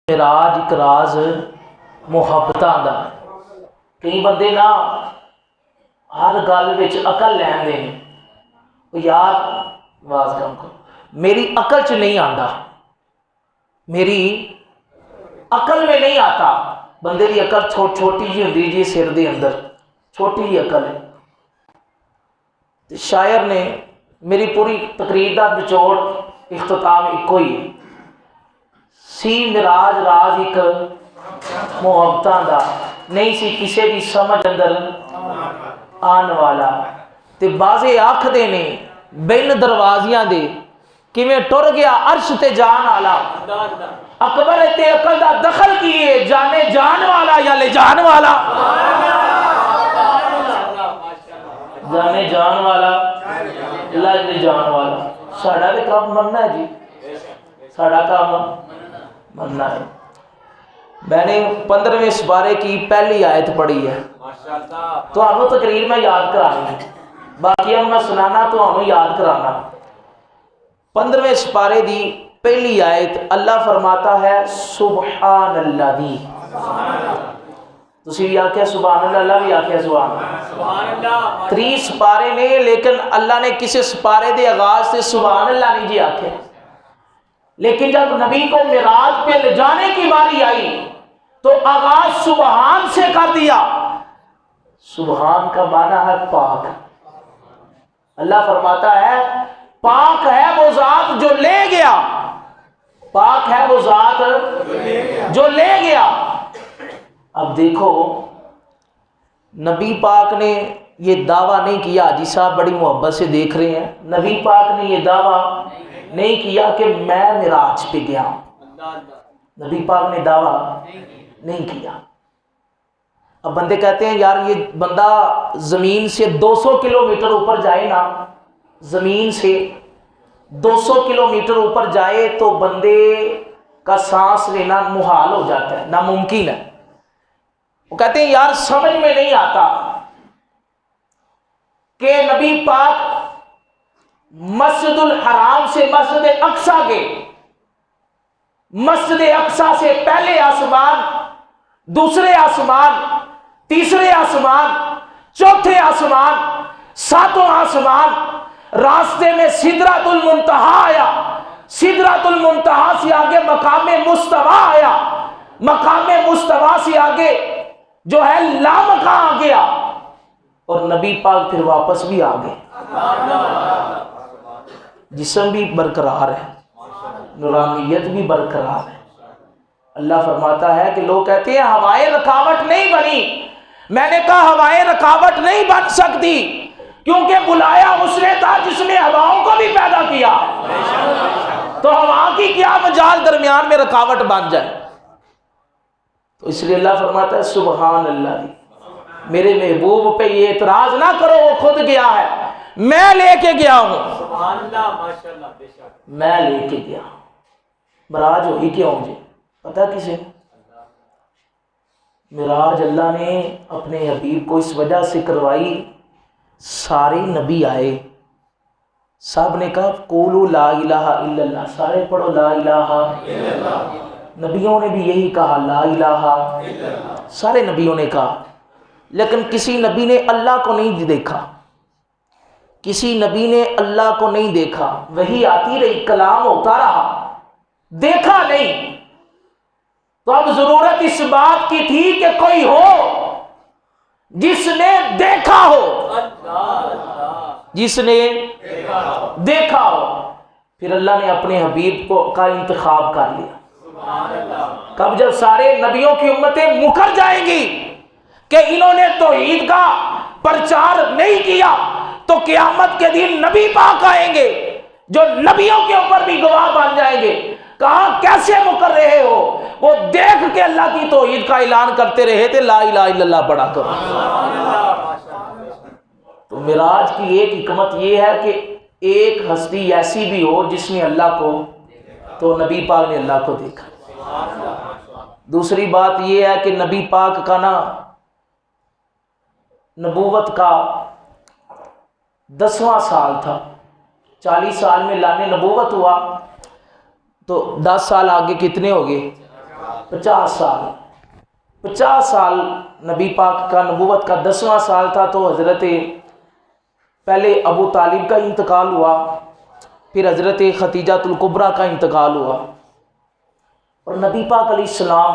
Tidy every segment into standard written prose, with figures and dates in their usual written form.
معراج ایک راز محبتاں دا۔ کئی بندے نا ہر گل وچ عقل لین دے نے، یار واز کم کرو، میری عقل چ نہیں آندا، میری عقل میں نہیں آتا۔ بندے دی عقل چھوٹی جی ہوندی جی سر دے اندر، چھوٹی جی عقل ہے۔ شاعر نے میری پوری تقریر دا نچوڑ اختتام ایک ہی ہے، سی معراج راز ایک محبتاں دا، نہیں سی کسے دی سمجھ اندر آن والا۔ تے بازے آکھدے نے بین دروازیاں دے کیویں ٹر گیا عرش تے جان والا، اکبر تے عقل دا دخل کیے جانے جان والا یا لے جان والا، جانے جان والا لے جان والا۔ ساڈا تے کام مننا ہے جی، ساڈا کام مننا ہے۔ میں نے 15ویں سپارے کی پہلی آیت پڑھی ہے، تو ہمیں تقریر میں یاد کرانی ہے، باقی ہم میں سنانا تو ہمیں یاد کرانا۔ 15ویں سپارے دی پہلی آیت اللہ فرماتا ہے سبحان اللہ دی، تسی بھی آکھیا سبحان اللہ، اللہ بھی آکھیا سبحان اللہ۔ 3 سپارے نے لیکن اللہ نے کسی سپارے دے آغاز سے سبحان اللہ نہیں جی آکھے، لیکن جب نبی کو معراج پہ لے جانے کی باری آئی تو آغاز سبحان سے کر دیا۔ سبحان کا معنی ہے پاک۔ اللہ فرماتا ہے پاک ہے وہ ذات جو لے گیا، پاک ہے وہ ذات جو لے گیا۔ اب دیکھو نبی پاک نے یہ دعویٰ نہیں کیا، حاجی صاحب بڑی محبت سے دیکھ رہے ہیں، نبی پاک نے یہ دعویٰ نہیں کیا کہ میں معراج پہ گیا ہوں، نبی پاک نے دعویٰ نہیں کیا۔ اب بندے کہتے ہیں یار یہ بندہ زمین سے 200 کلومیٹر اوپر جائے نا، زمین سے 200 کلومیٹر اوپر جائے تو بندے کا سانس لینا محال ہو جاتا ہے، ناممکن ہے۔ وہ کہتے ہیں یار سمجھ میں نہیں آتا کہ نبی پاک مسجد الحرام سے مسجد اقصی کے، مسجد اقصی سے پہلے آسمان، دوسرے آسمان، تیسرے آسمان، چوتھے آسمان، 7واں آسمان، راستے میں سدرۃ المنتہا آیا، سدرۃ المنتہا سے آگے مقام مستوی آیا، مقام مستوی سے آگے جو ہے لامکاں آ گیا، اور نبی پاک پھر واپس بھی آ گئے۔ جسم بھی برقرار ہے، نورانیت بھی برقرار ہے۔ اللہ فرماتا ہے کہ لوگ کہتے ہیں ہوائیں رکاوٹ نہیں بنی، میں نے کہا ہوائیں رکاوٹ نہیں بن سکتی کیونکہ بلایا اس نے تھا جس نے ہواؤں کو بھی پیدا کیا، تو ہوا کی کیا مجال درمیان میں رکاوٹ بن جائے۔ تو اس لیے اللہ فرماتا ہے سبحان اللہ، میرے محبوب پہ یہ اعتراض نہ کرو، وہ خود گیا ہے، میں لے کے گیا ہوں، میں لے کے گیا ہوں۔ معراج ہوئی کیوں جی؟ پتہ کسے؟ معراج اللہ نے اپنے حبیب کو اس وجہ سے کروائی، سارے نبی آئے، سب نے کہا قولوا لا الہ الا اللہ، سارے پڑھو لا الہ الا اللہ۔ نبیوں نے بھی یہی کہا لا الہ الا اللہ، سارے نبیوں نے کہا، لیکن کسی نبی نے اللہ کو نہیں دیکھا، کسی نبی نے اللہ کو نہیں دیکھا، وہی آتی رہی، کلام ہوتا رہا، دیکھا نہیں۔ تو اب ضرورت اس بات کی تھی کہ کوئی ہو جس نے دیکھا ہو، جس نے دیکھا ہو۔ پھر اللہ نے اپنے حبیب کو کا انتخاب کر لیا۔ کب جب سارے نبیوں کی امتیں مکر جائیں گی کہ انہوں نے توحید کا پرچار نہیں کیا، تو قیامت کے دن نبی پاک آئیں گے جو نبیوں کے اوپر بھی گواہ بن جائیں گے۔ کہاں کیسے مکر رہے ہو؟ وہ دیکھ کے اللہ کی توحید کا اعلان کرتے رہے تھے لا الہ الا اللہ پڑھا کرو۔ تو معراج کی ایک حکمت یہ ہے کہ ایک ہستی ایسی بھی ہو جس نے اللہ کو، تو نبی پاک نے اللہ کو دیکھا۔ دوسری بات یہ ہے کہ نبی پاک کا نا نبوت کا 10واں سال تھا، 40 سال میں لانے نبوت ہوا، تو 10 سال آگے کتنے ہو گئے؟ 50 سال نبی پاک کا نبوت کا 10واں سال تھا تو حضرت پہلے ابو طالب کا انتقال ہوا، پھر حضرت ختیجہ الکبریٰ کا انتقال ہوا، اور نبی پاک علیہ السلام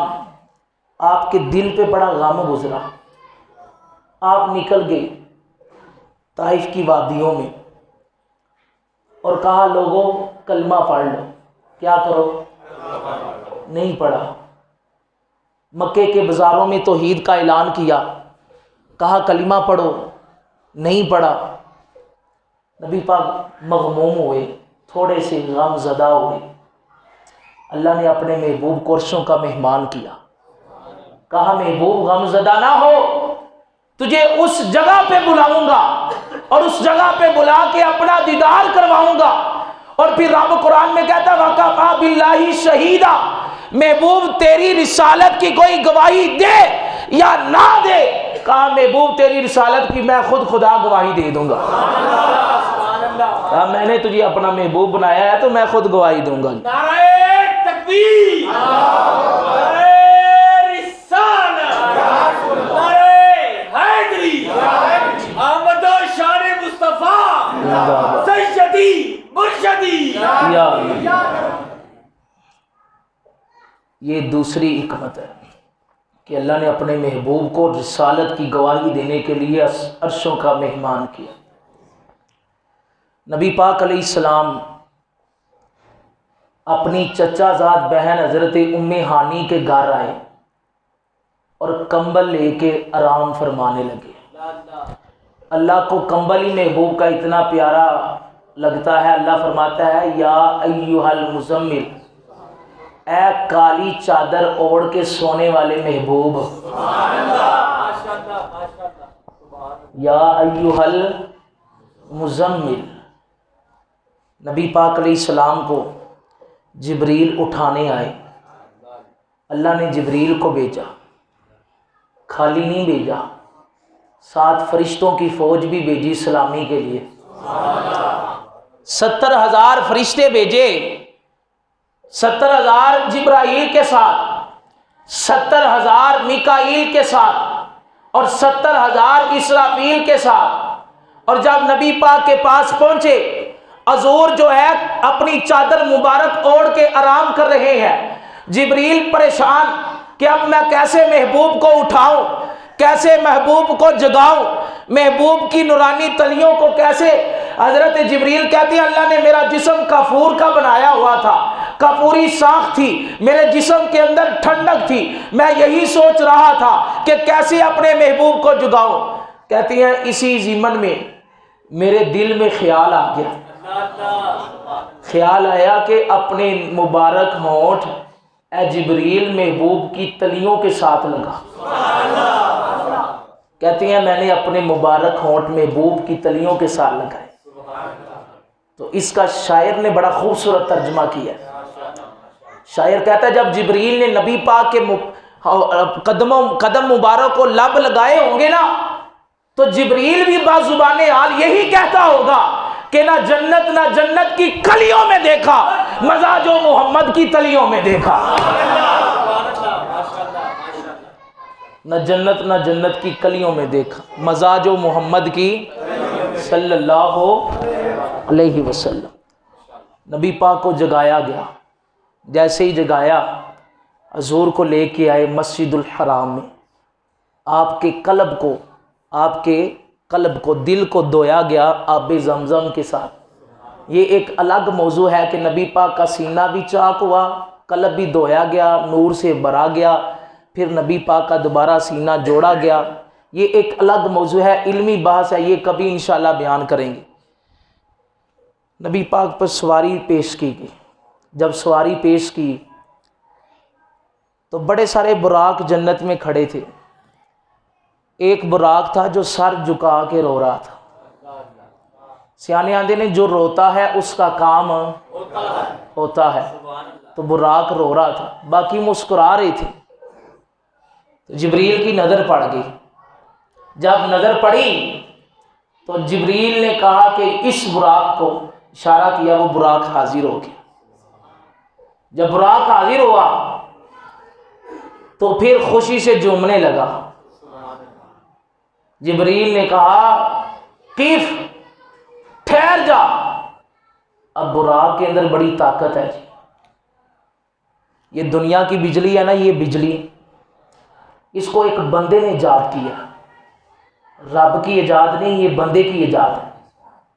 آپ کے دل پہ بڑا غم گزرا۔ آپ نکل گئے طائف کی وادیوں میں اور کہا لوگوں کلمہ پڑھ لو۔ کیا کرو؟ نہیں پڑھا۔ مکے کے بازاروں میں توحید کا اعلان کیا، کہا کلمہ پڑھو، نہیں پڑھا۔ نبی پاک مغموم ہوئے، تھوڑے سے غم زدہ ہوئے۔ اللہ نے اپنے محبوب کو عرشوں کا مہمان کیا، کہا محبوب غم زدہ نہ ہو، تجھے اس جگہ پہ بلاؤں گا اور اس جگہ پہ بلا کے اپنا دیدار کرواؤں گا۔ اور پھر رب قرآن میں کہتا ہے وَكَفَىٰ بِاللَّهِ شَهِيدًا، محبوب تیری رسالت کی کوئی گواہی دے یا نہ دے، کہا محبوب تیری رسالت کی میں خود خدا گواہی دے دوں گا۔ کہا میں نے تجھے اپنا محبوب بنایا ہے تو میں خود گواہی دوں گا۔ نعرہ تکبیر، نعرہ رسالت، نعرہ حیدری، آمد و شان مصطفیٰ سیدی مرشدی۔ یہ دوسری حکمت ہے کہ اللہ نے اپنے محبوب کو رسالت کی گواہی دینے کے لیے عرشوں کا مہمان کیا۔ نبی پاک علیہ السلام اپنی چچا زاد بہن حضرت ام ہانی کے گھر آئے اور کمبل لے کے آرام فرمانے لگے۔ اللہ کو کمبل ہی محبوب کا اتنا پیارا لگتا ہے، اللہ فرماتا ہے یا ایھا المزمل، اے کالی چادر اوڑھ کے سونے والے محبوب، یا ایھا المزمل۔ نبی پاک علیہ السلام کو جبریل اٹھانے آئے، اللہ نے جبریل کو بھیجا، خالی نہیں بھیجا، 7 فرشتوں کی فوج بھی بھیجی سلامی کے لیے۔ 70,000 فرشتے بھیجے، 70,000 جبرائیل کے ساتھ، 70,000 میکائیل کے ساتھ اور 70,000 اسرافیل کے ساتھ۔ اور جب نبی پاک کے پاس پہنچے، حضور جو ہے اپنی چادر مبارک اوڑھ کے آرام کر رہے ہیں، جبریل پریشان کہ اب میں کیسے محبوب کو اٹھاؤں، کیسے محبوب کو جگاؤں، محبوب کی نورانی تلیوں کو کیسے۔ حضرت جبریل کہتے ہیں اللہ نے میرا جسم کافور کا بنایا ہوا تھا، کافوری ساخت تھی، میرے جسم کے اندر ٹھنڈک تھی، میں یہی سوچ رہا تھا کہ کیسے اپنے محبوب کو جگاؤں۔ کہتی ہیں اسی ضمن میں میرے دل میں خیال آ گیا، خیال آیا کہ اپنے مبارک ہونٹ اے جبریل محبوب کی تلیوں کے ساتھ لگا۔ کہتی ہیں میں نے اپنے مبارک ہونٹ محبوب کی تلیوں کے ساتھ لگائے۔ تو اس کا شاعر نے بڑا خوبصورت ترجمہ کیا۔ شاعر کہتا ہے جب جبریل نے نبی پاک کے قدم مبارک کو لب لگائے ہوں گے نا، تو جبریل بھی بازبان حال یہی کہتا ہوگا کہ نہ جنت کی کلیوں میں دیکھا مزہ جو محمد کی تلیوں میں دیکھا۔ نہ جنت کی کلیوں میں دیکھا مزہ جو محمد کی صلی اللہ علیہ وسلم۔ نبی پاک کو جگایا گیا، جیسے ہی جگایا حضور کو لے کے آئے مسجد الحرام میں، آپ کے قلب کو دل کو دھویا گیا آب زمزم کے ساتھ۔ یہ ایک الگ موضوع ہے کہ نبی پاک کا سینہ بھی چاک ہوا، قلب بھی دھویا گیا، نور سے بھرا گیا، پھر نبی پاک کا دوبارہ سینہ جوڑا گیا۔ یہ ایک الگ موضوع ہے، علمی بحث ہے، یہ کبھی انشاءاللہ بیان کریں گے۔ نبی پاک پر سواری پیش کی گئی۔ جب سواری پیش کی تو بڑے سارے براق جنت میں کھڑے تھے۔ ایک براق تھا جو سر جھکا کے رو رہا تھا۔ سیانے آندے نے جو روتا ہے اس کا کام ہوتا ہے، تو براق رو رہا تھا، باقی مسکرا رہے تھے۔ تو جبریل کی نظر پڑ گئی۔ جب نظر پڑی تو جبریل نے کہا کہ اس براق کو اشارہ کیا، وہ براق حاضر ہو گیا۔ جب براق حاضر ہوا تو پھر خوشی سے جھومنے لگا۔ جبریل نے کہا کیف، ٹھہر جا، اب براق کے اندر بڑی طاقت ہے جی، یہ دنیا کی بجلی ہے نا، یہ بجلی اس کو ایک بندے نے ایجاد کیا، رب کی ایجاد نہیں، یہ بندے کی ایجاد ہے۔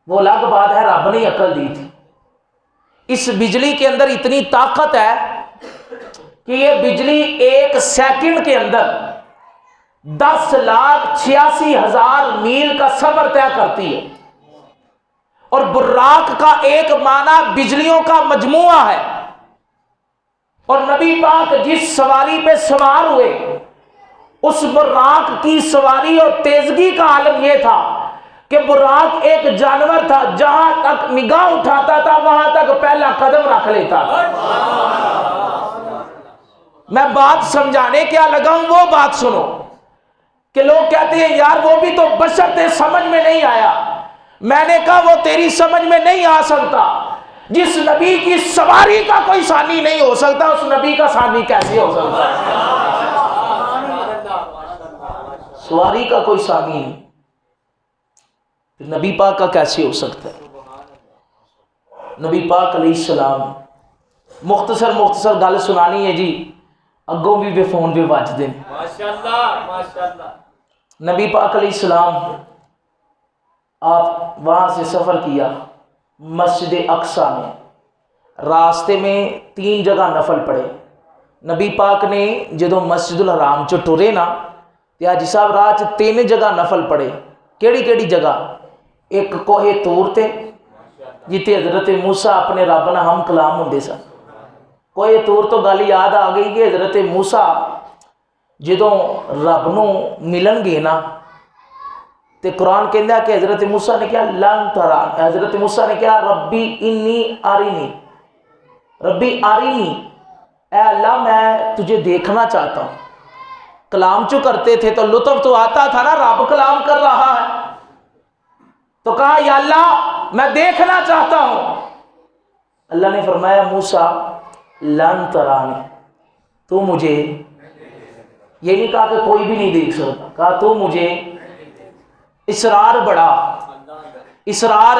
وہ الگ بات ہے، رب نے عقل دی تھی۔ اس بجلی کے اندر اتنی طاقت ہے کہ یہ بجلی ایک سیکنڈ کے اندر 10,86,000 میل کا سفر طے کرتی ہے، اور براق کا ایک معنی بجلیوں کا مجموعہ ہے۔ اور نبی پاک جس سواری پہ سوار ہوئے، اس براق کی سواری اور تیزگی کا عالم یہ تھا کہ براق ایک جانور تھا، جہاں تک نگاہ اٹھاتا تھا وہاں تک پہلا قدم رکھ لیتا تھا۔ میں بات سمجھانے کیا لگا ہوں، وہ بات سنو کہ لوگ کہتے ہیں یار وہ بھی تو بشر تھے، سمجھ میں نہیں آیا۔ میں نے کہا وہ تیری سمجھ میں نہیں آ سکتا، جس نبی کی سواری کا کوئی ثانی نہیں ہو سکتا، اس نبی کا ثانی کیسے ہو سکتا ہے؟ سواری کا کوئی ثانی نہیں، نبی پاک کا کیسے ہو سکتا ہے؟ نبی پاک علیہ السلام، مختصر گل سنانی ہے جی، اگوں بھی فون پہ بج دیں۔ نبی پاک علیہ السلام آپ وہاں سے سفر کیا مسجد اقصیٰ میں، راستے میں 3 جگہ نفل پڑے۔ نبی پاک نے جدو مسجد الحرام چ ٹرے نا، تے حاجی صاحب راہ چ 3 جگہ نفل پڑے۔ کیڑی جگہ؟ ایک کوہ طور تے جتے حضرت موسیٰ اپنے رب نال ہم کلام ہوندے سن۔ کوہ طور تو گل یاد آ گئی کہ حضرت موسیٰ جدوں رب نو ملن گے نا، تے قرآن کہندا ہے کہ حضرت موسیٰ نے کہا لن ترانی، حضرت موسیٰ نے کہا ربی انی آرینی، ربی آرینی، اے اللہ میں تجھے دیکھنا چاہتا ہوں۔ کلام چو کرتے تھے تو لطف تو آتا تھا نا، رب کلام کر رہا ہے، تو کہا یا اللہ میں دیکھنا چاہتا ہوں۔ اللہ نے فرمایا موسیٰ لن ترانی، تو مجھے، یہ نہیں کہا کہ کوئی بھی نہیں دیکھ سکتا، کہا تو مجھے، اصرار بڑھا، اصرار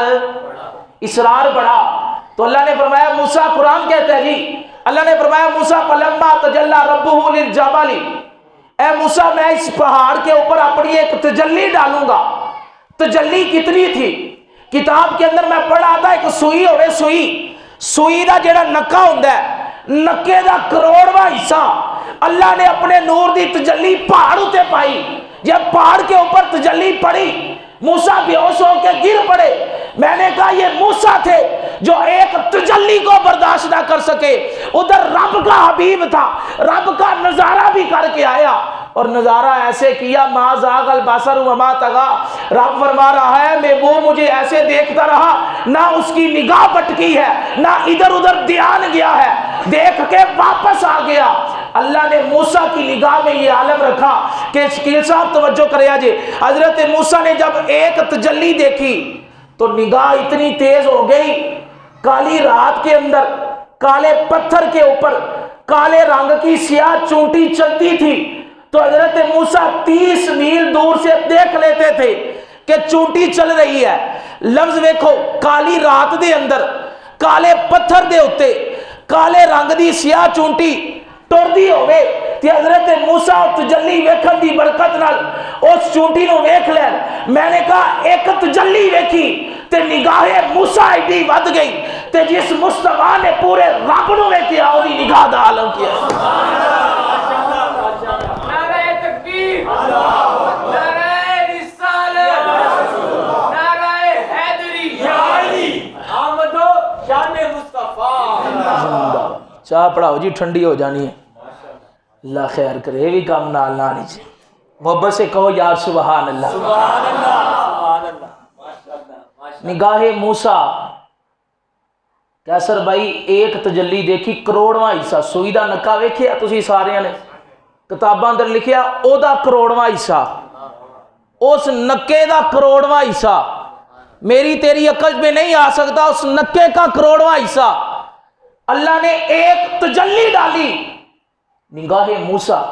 بڑھا۔ تو اللہ نے فرمایا موسیٰ، قرآن کہتا ہے جی، اللہ نے فرمایا موسیٰ فلما تجلی ربہ للجبل، اے موسیٰ میں اس پہاڑ کے اوپر اپنی ایک تجلی ڈالوں گا۔ تجلی کتنی تھی؟ کتاب کے اندر میں پڑھا تھا ایک سوئی ہوئے، سوئی دا جڑا نکا ہوندا ہے، نکے دا کروڑواں حصہ اللہ نے اپنے نور دی تجلی پہاڑ اتے پائی۔ جب پہاڑ کے اوپر تجلی پڑی، موسیٰ بے ہوش ہو کے گر پڑے۔ میں نے کہا یہ موسیٰ تھے جو ایک تجلی کو برداشت نہ کر سکے، ادھر رب کا حبیب تھا، رب کا نظارہ بھی کر کے آیا، اور نظارہ ایسے کیا ما زاغ البصر وما طغی۔ رب فرما رہا ہے محبوب مجھے ایسے دیکھتا رہا، نہ اس کی نگاہ بٹکی ہے، نہ ادھر ادھر دھیان گیا ہے، دیکھ کے واپس آ گیا۔ اللہ نے موسیٰ کی نگاہ میں یہ عالم رکھا کہ شکیل صاحب توجہ کریا جی، حضرت موسیٰ نے جب ایک تجلی دیکھی تو نگاہ اتنی تیز ہو گئی، کالی رات کے اندر کالے پتھر کے اوپر کالے رنگ کی سیاہ چونٹی چلتی تھی، تو حضرت موسیٰ 30 میل دور سے دیکھ لیتے تھے کہ چونٹی چل رہی ہے۔ لفظ ویکھو، کالی رات دے اندر کالے پتھر دے اتے کالے رنگ دی سیاہ چونٹی ٹردی ہوئے، تے حضرت موسیٰ تجلی ویکھن دی برکت نال اس چونٹی نو ویکھ لین۔ میں نے کہا ایک تجلی ویکھی تے نگاہ موسیٰ ایڈی ود گئی، تے جس مصطفیٰ نے پورے رب نو ویکھیا وہ نگاہ دا عالم کیا۔ نعرہ تکبیر، نعرہ رسالت، نعرہ حیدری، یا علی آمد و شان مصطفیٰ۔ چاہ پڑھاؤ جی، ٹھنڈی ہو جانی ہے، اللہ خیر کرے، یہ بھی کام نال نہ نیچے، محبت سے کہو یا سبحان اللہ۔ سبحان اللہ، سبحان اللہ۔ نگاہ موسیٰ، کیسر بھائی ایک تجلی دیکھی، کروڑواں حصہ، سوئی دا نکا ویکھیا تسی سارے نے، کتاباں اندر لکھیا او دا کروڑواں حصہ، اس نکے دا کروڑواں حصہ، میری تیری عقل میں نہیں آ سکتا، اس نکے کا کروڑواں حصہ اللہ نے ایک تجلی ڈالی۔ نگاہ موسیٰ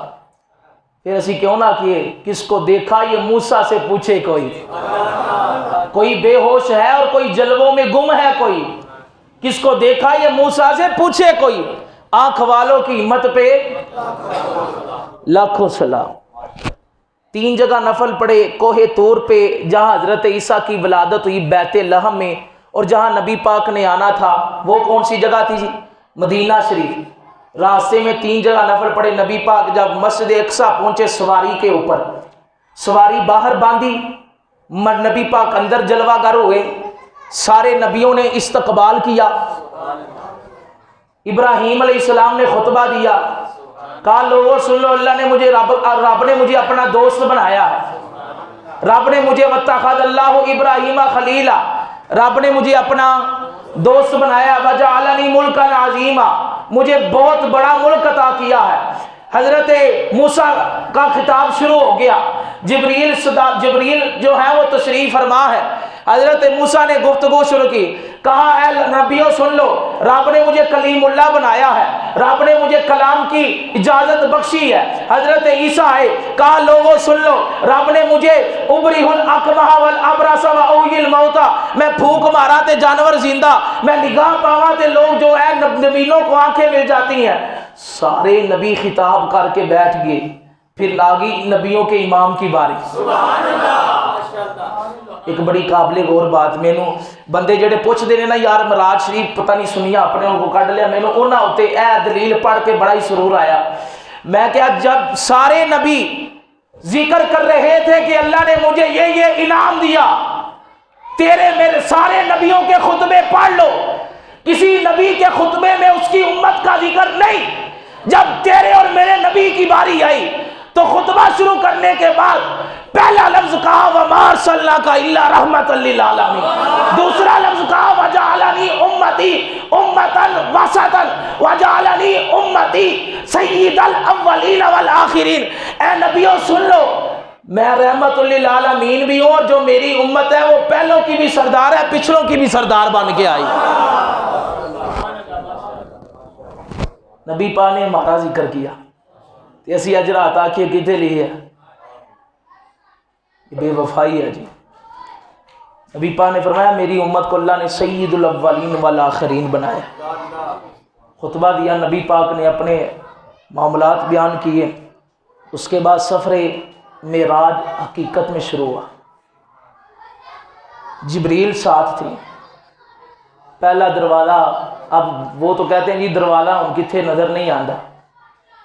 پھر اسی کیوں نہ کیے کس کو دیکھا یہ موسیٰ سے پوچھے کوئی بے ہوش ہے اور کوئی جلووں میں گم ہے کوئی، کس کو دیکھا یہ موسیٰ سے پوچھے کوئی، آنکھ والوں کی ہمت پہ لاکھوں سلام۔ 3 جگہ نفل پڑے کوہ طور پہ، جہاں حضرت عیسیٰ کی ولادت ہوئی بیت لحم میں، اور جہاں نبی پاک نے آنا تھا وہ کون سی جگہ تھی جی؟ مدینہ شریف۔ راستے میں 3 جگہ نفل پڑے، نبی پاک جب مسجد اقصیٰ پہنچے سواری کے اوپر، سواری باہر باندھی، نبی پاک اندر جلوہ گر ہوئے، سارے نبیوں نے استقبال کیا، ابراہیم علیہ السلام نے خطبہ دیا، کہا لوگوں سن لو، اللہ نے مجھے رب نے مجھے اپنا دوست بنایا ہے، رب نے مجھے واتخذ اللہ ابراہیم خلیلا، رب نے مجھے اپنا دوست بنایا، وجعلنی ملکا عظیما، مجھے بہت بڑا ملک عطا کیا ہے۔ حضرت موسیٰ کا خطاب شروع ہو گیا، جبریل جو ہے وہ تشریف فرما ہے، حضرت موسیٰ نے گفتگو شروع کی، کہا اے نبیوں سن لو، رب نے مجھے کلیم اللہ بنایا ہے، رب نے مجھے کلام کی اجازت بخشی ہے۔ حضرت عیسیٰ آئے، کہا لوگوں سن لو، رب نے مجھے ابرئ الاکمہ والابرص واحیی الموتیٰ، میں پھونک مارا تے جانور زندہ، میں نگاہ پاوا تے لوگ جو ہے نبیوں کو آنکھیں مل جاتی ہیں۔ سارے نبی خطاب کر کے بیٹھ گئے، پھر لاگی نبیوں کے امام کی باری۔ سبحان اللہ۔ ایک بڑی قابل غور بات، مینوں بندے جڑے پوچھ دے نے نا یار معراج شریف پتہ نہیں سنیا اپنے ان کو کڈ لیا، مینوں انہاں ہوتے اے دلیل پڑھ کے بڑا ہی سرور آیا۔ میں کہا جب سارے نبی ذکر کر رہے تھے کہ اللہ نے مجھے یہ انعام دیا، تیرے میرے سارے نبیوں کے خطبے پڑھ لو، کسی نبی کے خطبے میں اس کی امت کا ذکر نہیں۔ جب تیرے اور میرے نبی کی باری آئی تو خطبہ شروع کرنے کے بعد پہلا لفظ کہا وَمَا أَرْسَلْنَاكَ إِلَّا رَحْمَةً لِّلْعَالَمِينَ، دوسرا لفظ کہا وَجَعَلَنِي أُمَّتِي أُمَّةً وَسَطًا وَجَعَلَنِي أُمَّتِي سَيِّدَ الْأَوَّلِينَ وَالْآخِرِينَ۔ اے نبیوں سن لو، میں رحمت للعالمین بھی ہوں، اور جو میری امت ہے وہ پہلوں کی بھی سردار ہے، پچھلوں کی بھی سردار بن کے آئی۔ نبی پاک نے ہمارا ذکر کیا، اسی اجرا عطا کیے کتے لیے ہے؟ بے وفائی ہے جی۔ نبی پاک نے فرمایا میری امت کو اللہ نے سید الاولین والآخرین بنایا۔ خطبہ دیا، نبی پاک نے اپنے معاملات بیان کیے، اس کے بعد سفر معراج حقیقت میں شروع ہوا۔ جبریل ساتھ تھے، پہلا دروازہ، اب وہ تو کہتے ہیں جی دروازہ ہم کتنے نظر نہیں آندا،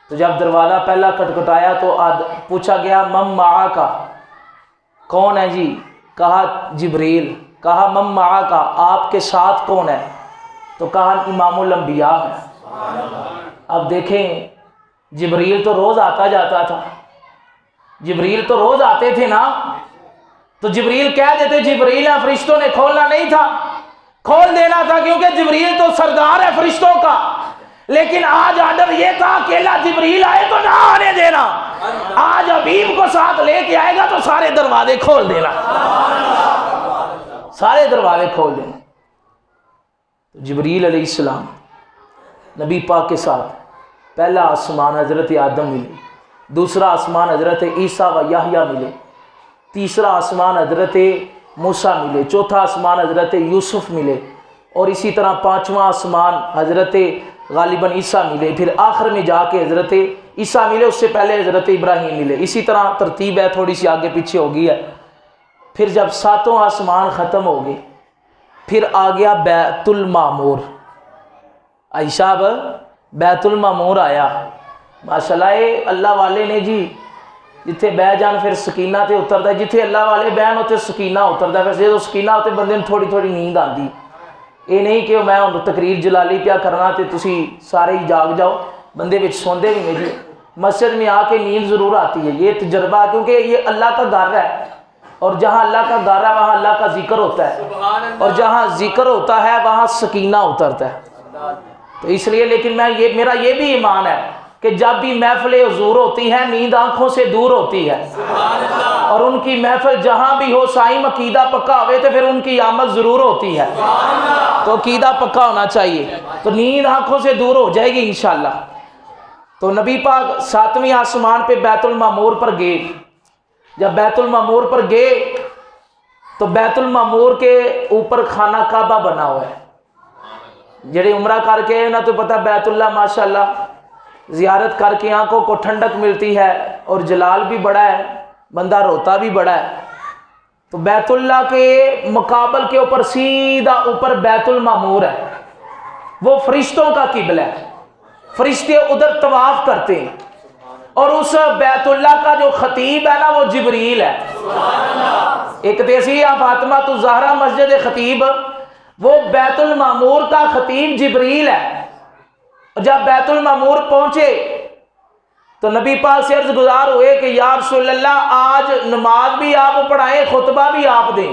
تو جب دروازہ پہلا کٹکھٹایا تو پوچھا گیا مم معاکا، کون ہے جی؟ کہا جبریل۔ کہا مم معاکا، آپ کے ساتھ کون ہے؟ تو کہا امام الانبیاء ہے۔ اب دیکھیں جبریل تو روز آتا جاتا تھا، جبریل تو روز آتے تھے نا، تو جبریل کہہ دیتے جبریل ہے، فرشتوں نے کھولنا نہیں تھا، کھول دینا تھا، کیونکہ جبریل تو سردار ہے فرشتوں کا۔ لیکن آج آرڈر یہ تھا اکیلا جبریل آئے تو نہ آنے دینا، آج حبیب کو ساتھ لے کے آئے گا تو سارے دروازے کھول دینا، سارے دروازے کھول دینا۔ جبریل علیہ السلام نبی پاک کے ساتھ پہلا آسمان حضرت آدم ملے، دوسرا آسمان حضرت عیسیٰ و یحییٰ ملے، تیسرا آسمان حضرت موسیٰ ملے، چوتھا آسمان حضرت یوسف ملے، اور اسی طرح پانچواں آسمان حضرت غالباً عیسیٰ ملے، پھر آخر میں جا کے حضرت عیسیٰ ملے، اس سے پہلے حضرت ابراہیم ملے۔ اسی طرح ترتیب ہے، تھوڑی سی آگے پیچھے ہو گئی ہے۔ پھر جب ساتوں آسمان ختم ہو گئے، پھر آ گیا بیت المعمور۔ عائشہ اب بیت المعمور آیا، ماشاءاللہ اللہ والے نے جی جتھے بہ جان پھر سکینہ تے اترتا ہے، جتھے اللہ والے بہن ہوتے سکینہ اترتا ہے۔ ویسے تو سکینہ ہوتے بندے نے تھوڑی تھوڑی نیند آتی، یہ نہیں کہ میں تقریر جلالی پیا کرنا تے تسی سارے ہی جاگ جاؤ، بندے وچ سوندے بھی نہیں جی، مسجد میں آ کے نیند ضرور آتی ہے، یہ تجربہ، کیونکہ یہ اللہ کا گھر ہے، اور جہاں اللہ کا گھر ہے وہاں اللہ کا ذکر ہوتا ہے، اور جہاں ذکر ہوتا ہے وہاں سکینہ اترتا ہے۔ تو اس لیے لیکن میرا یہ بھی ایمان ہے کہ جب بھی محفل حضور ہوتی ہے نیند آنکھوں سے دور ہوتی ہے، اور ان کی محفل جہاں بھی ہو سائم عقیدہ پکا ہوئے تو پھر ان کی آمد ضرور ہوتی ہے، تو عقیدہ پکا ہونا چاہیے، تو نیند آنکھوں سے دور ہو جائے گی انشاءاللہ۔ تو نبی پاک 7ویں آسمان پہ بیت المعمور پر گئے. جب بیت المعمور پر گئے تو بیت المعمور کے اوپر خانہ کعبہ بنا ہوا ہے. جڑے عمرہ کر کے نا تو پتہ بیت اللہ ماشاءاللہ زیارت کر کے آنکھوں کو ٹھنڈک ملتی ہے اور جلال بھی بڑا ہے, بندہ روتا بھی بڑا ہے. تو بیت اللہ کے مقابل کے اوپر سیدھا اوپر بیت المعمور ہے, وہ فرشتوں کا قبلہ ہے, فرشتے ادھر طواف کرتے ہیں. اور اس بیت اللہ کا جو خطیب ہے نا وہ جبریل ہے. ایک تیسی فاطمہ الزہرا مسجد خطیب, وہ بیت المعمور کا خطیب جبریل ہے. جب بیت المعمور پہنچے تو نبی پاک سے عرض گزار ہوئے کہ یا رسول اللہ آج نماز بھی آپ پڑھائیں خطبہ بھی آپ دیں.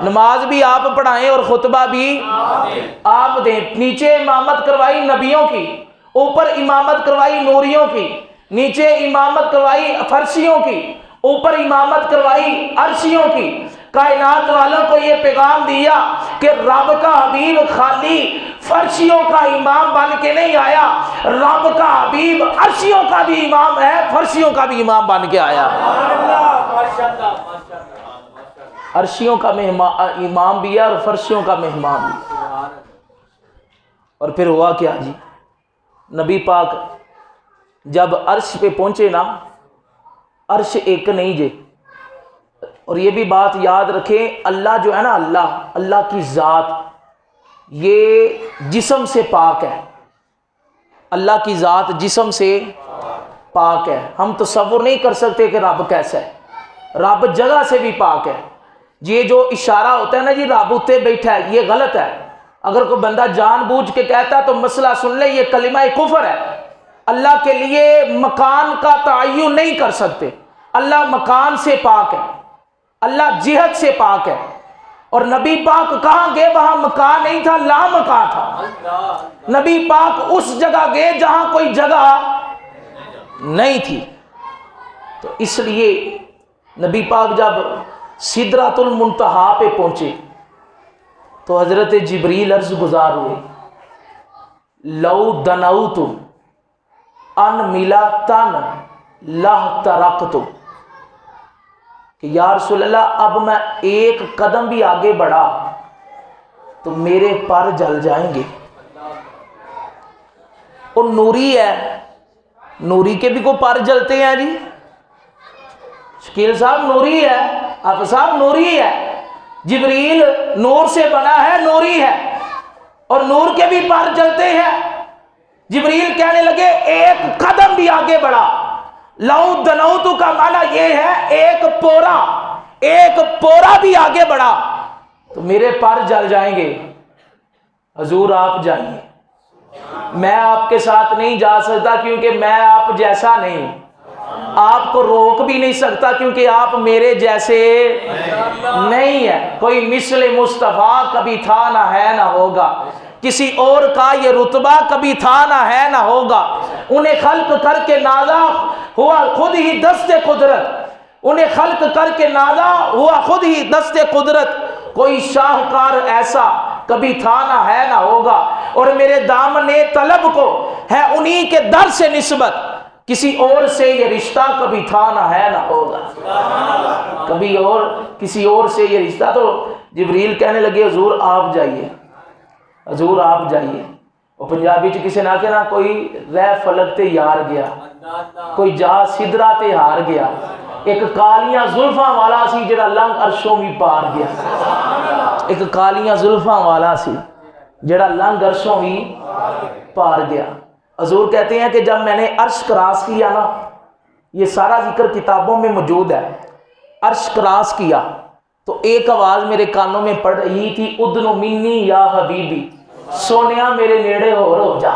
نماز بھی آپ پڑھائیں اور خطبہ بھی آپ دیں. نیچے امامت کروائی نبیوں کی, اوپر امامت کروائی نوریوں کی, نیچے امامت کروائی فرشیوں کی, اوپر امامت کروائی عرشیوں کی. کائنات والوں کو یہ پیغام دیا کہ رب کا حبیب خالی فرشیوں کا امام بن کے نہیں آیا, رب کا حبیب عرشیوں کا بھی امام ہے, فرشیوں کا بھی امام بن کے آیا. عرشیوں کا امام بھی ہے اور فرشیوں کا مہمان بھی. اور پھر ہوا کیا جی, نبی پاک جب عرش پہ پہنچے نا, عرش ایک نہیں جے. اور یہ بھی بات یاد رکھیں, اللہ جو ہے نا اللہ کی ذات یہ جسم سے پاک ہے. اللہ کی ذات جسم سے پاک ہے. ہم تصور نہیں کر سکتے کہ رب کیسا ہے. رب جگہ سے بھی پاک ہے. یہ جو اشارہ ہوتا ہے نا جی رب اتے بیٹھا ہے, یہ غلط ہے. اگر کوئی بندہ جان بوجھ کے کہتا ہے تو مسئلہ سن لے, یہ کلمہ کفر ہے. اللہ کے لیے مکان کا تعین نہیں کر سکتے. اللہ مکان سے پاک ہے, اللہ جہت سے پاک ہے. اور نبی پاک کہاں گئے وہاں مکان نہیں تھا, لا مکان تھا. نبی پاک اس جگہ گئے جہاں کوئی جگہ نہیں تھی. تو اس لیے نبی پاک جب سدرۃ المنتہا پہ پہنچے تو حضرت جبریل عرض گزار ہوئے, لو دنوت ان ملا تن لہ ترکت, کہ یا رسول اللہ اب میں ایک قدم بھی آگے بڑھا تو میرے پر جل جائیں گے. اور نوری ہے, نوری کے بھی کوئی پر جلتے ہیں جی. شکیل صاحب نوری ہے, آپ صاحب نوری ہے. جبریل نور سے بنا ہے, نوری ہے, اور نور کے بھی پر جلتے ہیں. جبریل کہنے لگے ایک قدم بھی آگے بڑھا. لو دنوتو کا معنی یہ ہے ایک پورا بھی آگے بڑھا تو میرے پر جل جائیں گے. حضور آپ جائیے, میں آپ کے ساتھ نہیں جا سکتا کیونکہ میں آپ جیسا نہیں. آپ کو روک بھی نہیں سکتا کیونکہ آپ میرے جیسے نہیں ہے. کوئی مثل مصطفیٰ کبھی تھا نہ ہے نہ ہوگا, کسی اور کا یہ رتبہ کبھی تھا نہ ہے نہ ہوگا. انہیں خلق کر کے نازا ہوا خود ہی دست قدرت, انہیں خلق کر کے نازا ہوا خود ہی دست قدرت. کوئی شاہکار ایسا کبھی تھا نہ ہے نہ ہوگا. اور میرے دامن طلب کو ہے انہی کے در سے نسبت, کسی اور سے یہ رشتہ کبھی تھا نہ ہے نہ ہوگا. کبھی اور کسی اور سے یہ رشتہ. تو جبریل کہنے لگے حضور آپ جائیے, حضور آپ جائیے. اور پنجابی چ کسی نہ کہنا کوئی رہ فلک تے یار گیا, کوئی جا سدرا تے ہار گیا. ایک کالیاں زلفاں والا سی جڑا لنگ عرشوں بھی پار گیا. ایک کالیاں زلفاں والا سی جڑا لنگ عرشوں بھی پار گیا. حضور کہتے ہیں کہ جب میں نے عرش کراس کیا نا, یہ سارا ذکر کتابوں میں موجود ہے, عرش کراس کیا تو ایک آواز میرے کانوں میں پڑ رہی تھی, ادنو منی یا حبیبی, سونیا میرے نیڑے ہو جا.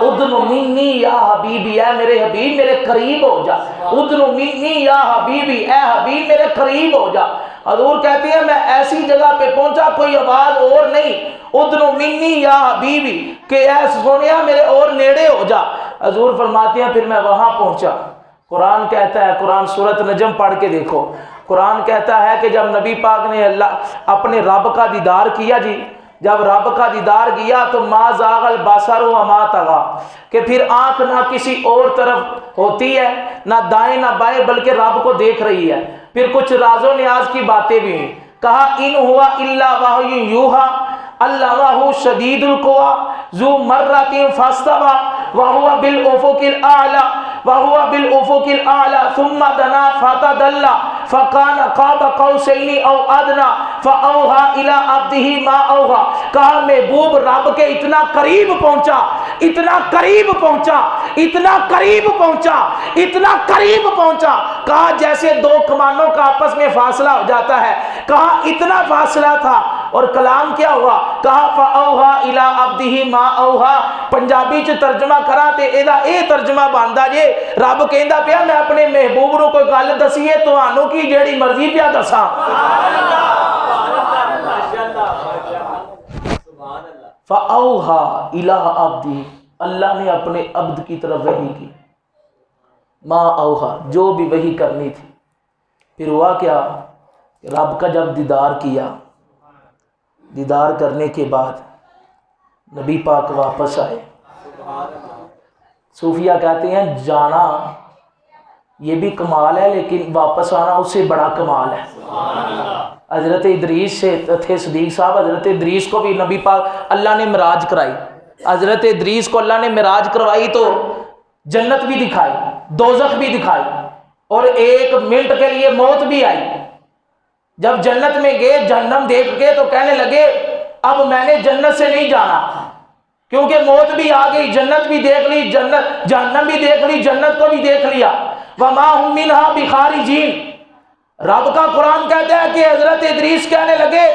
ادنو منی یا حبیبی, اے میرے حبیب میرے قریب ہو جا. ادنو منی یا حبیبی, اے حبیب میرے قریب ہو جا. حضور کہتے ہیں میں ایسی جگہ پہ پہنچا کوئی آواز اور نہیں, ادنو منی یا حبیبی, کہ اے سونیا میرے اور نیڑے ہو جا. حضور فرماتے ہیں پھر میں وہاں پہنچا. قرآن کہتا ہے, قرآن سورۃ نجم پڑھ کے دیکھو, قرآن کہتا ہے کہ جب نبی پاک نے اللہ اپنے رب کا دیدار کیا جی, جب رب کا دیدار کیا تو ما زاغ البصر وما طغى، کہ پھر آنکھ نہ کسی اور طرف ہوتی ہے، نہ دائیں نہ بائیں، بلکہ رب کو دیکھ رہی ہے۔ پھر کچھ راز و نیاز کی باتیں بھی ہیں، کہا ان ہوا الا وحی یوحی علمہ شدید القویٰ ذو مرۃ فاستویٰ وہو بالافق الاعلی ثم دنا فتدلی فکان قاب قوسین او ادنی فاوحی الی عبدہ ما اوحی۔ کہا محبوب رب کے اتنا قریب پہنچا، اتنا قریب پہنچا، اتنا قریب پہنچا، اتنا قریب پہنچا، کہا جیسے دو کمانوں کا آپس میں فاصلہ ہو جاتا ہے، کہا اتنا فاصلہ تھا۔ اور کلام کیا ہوا؟ کہا فاوحی الی عبدہ ما اوحی۔ پنجابی چ ترجمہ کرا تے ایدا اے ترجمہ بندا جے، رب کہندا پیا میں اپنے محبوب نو کوئی گل دسی ہے تانوں کی جیڑی مرضی پیا دساں۔ فاوحی الی عبدہ، اللہ نے اپنے عبد کی طرف وحی کی، ما اوحی، جو بھی وحی کرنی تھی۔ پھر ہوا کیا؟ رب کا جب دیدار کیا، دیدار کرنے کے بعد نبی پاک واپس آئے۔ صوفیہ کہتے ہیں جانا یہ بھی کمال ہے، لیکن واپس آنا اس سے بڑا کمال ہے۔ حضرت ادریس سے تھے صدیق صاحب، حضرت ادریس کو بھی نبی پاک اللہ نے معراج کرائی، حضرت ادریس کو اللہ نے معراج کروائی تو جنت بھی دکھائی، دوزخ بھی دکھائی، اور 1 منٹ کے لیے موت بھی آئی۔ جب جنت میں گئے جہنم دیکھ کے تو کہنے لگے اب میں نے جنت سے نہیں جانا، کیونکہ موت بھی آ گئی، جنت بھی دیکھ لی، جنت جہنم بھی دیکھ لی، جنت کو بھی دیکھ لیا۔ وما هم منها بخارجین۔ رب کا قرآن کہتا ہے کہ حضرت ادریس کہنے لگے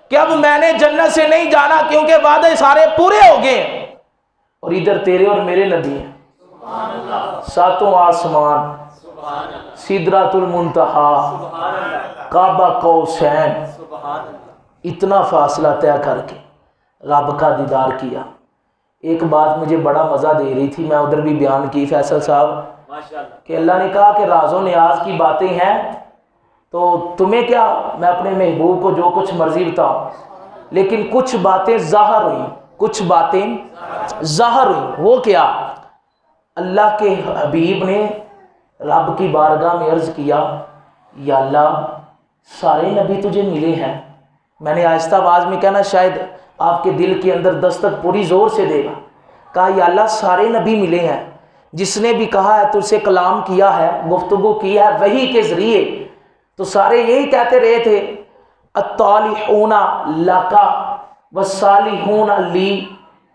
کہ اب میں نے جنت سے نہیں جانا، کیونکہ وعدے سارے پورے ہو گئے، اور ادھر تیرے اور میرے نبی ہیں، 7 آسمان، سدرۃ المنتہا، کعبہ قوسین، اتنا فاصلہ طے کر کے رب کا دیدار کیا۔ ایک بات مجھے بڑا مزہ دے رہی تھی، میں ادھر بھی بیان کی فیصل صاحب، کہ اللہ نے کہا کہ راز و نیاز کی باتیں ہیں تو تمہیں کیا، میں اپنے محبوب کو جو کچھ مرضی بتاؤں، لیکن کچھ باتیں ظاہر ہوئیں، کچھ باتیں ظاہر ہوئیں۔ وہ کیا؟ اللہ کے حبیب نے رب کی بارگاہ میں عرض کیا یا اللہ سارے نبی تجھے ملے ہیں۔ میں نے آہستہ آواز میں کہنا شاید آپ کے دل کے اندر دستک پوری زور سے دے گا۔ کہا یا اللہ سارے نبی ملے ہیں، جس نے بھی کہا ہے تجھ سے کلام کیا ہے، گفتگو کی ہے وحی کے ذریعے، تو سارے یہی کہتے رہے تھے الطالحون لک والصالحون لی،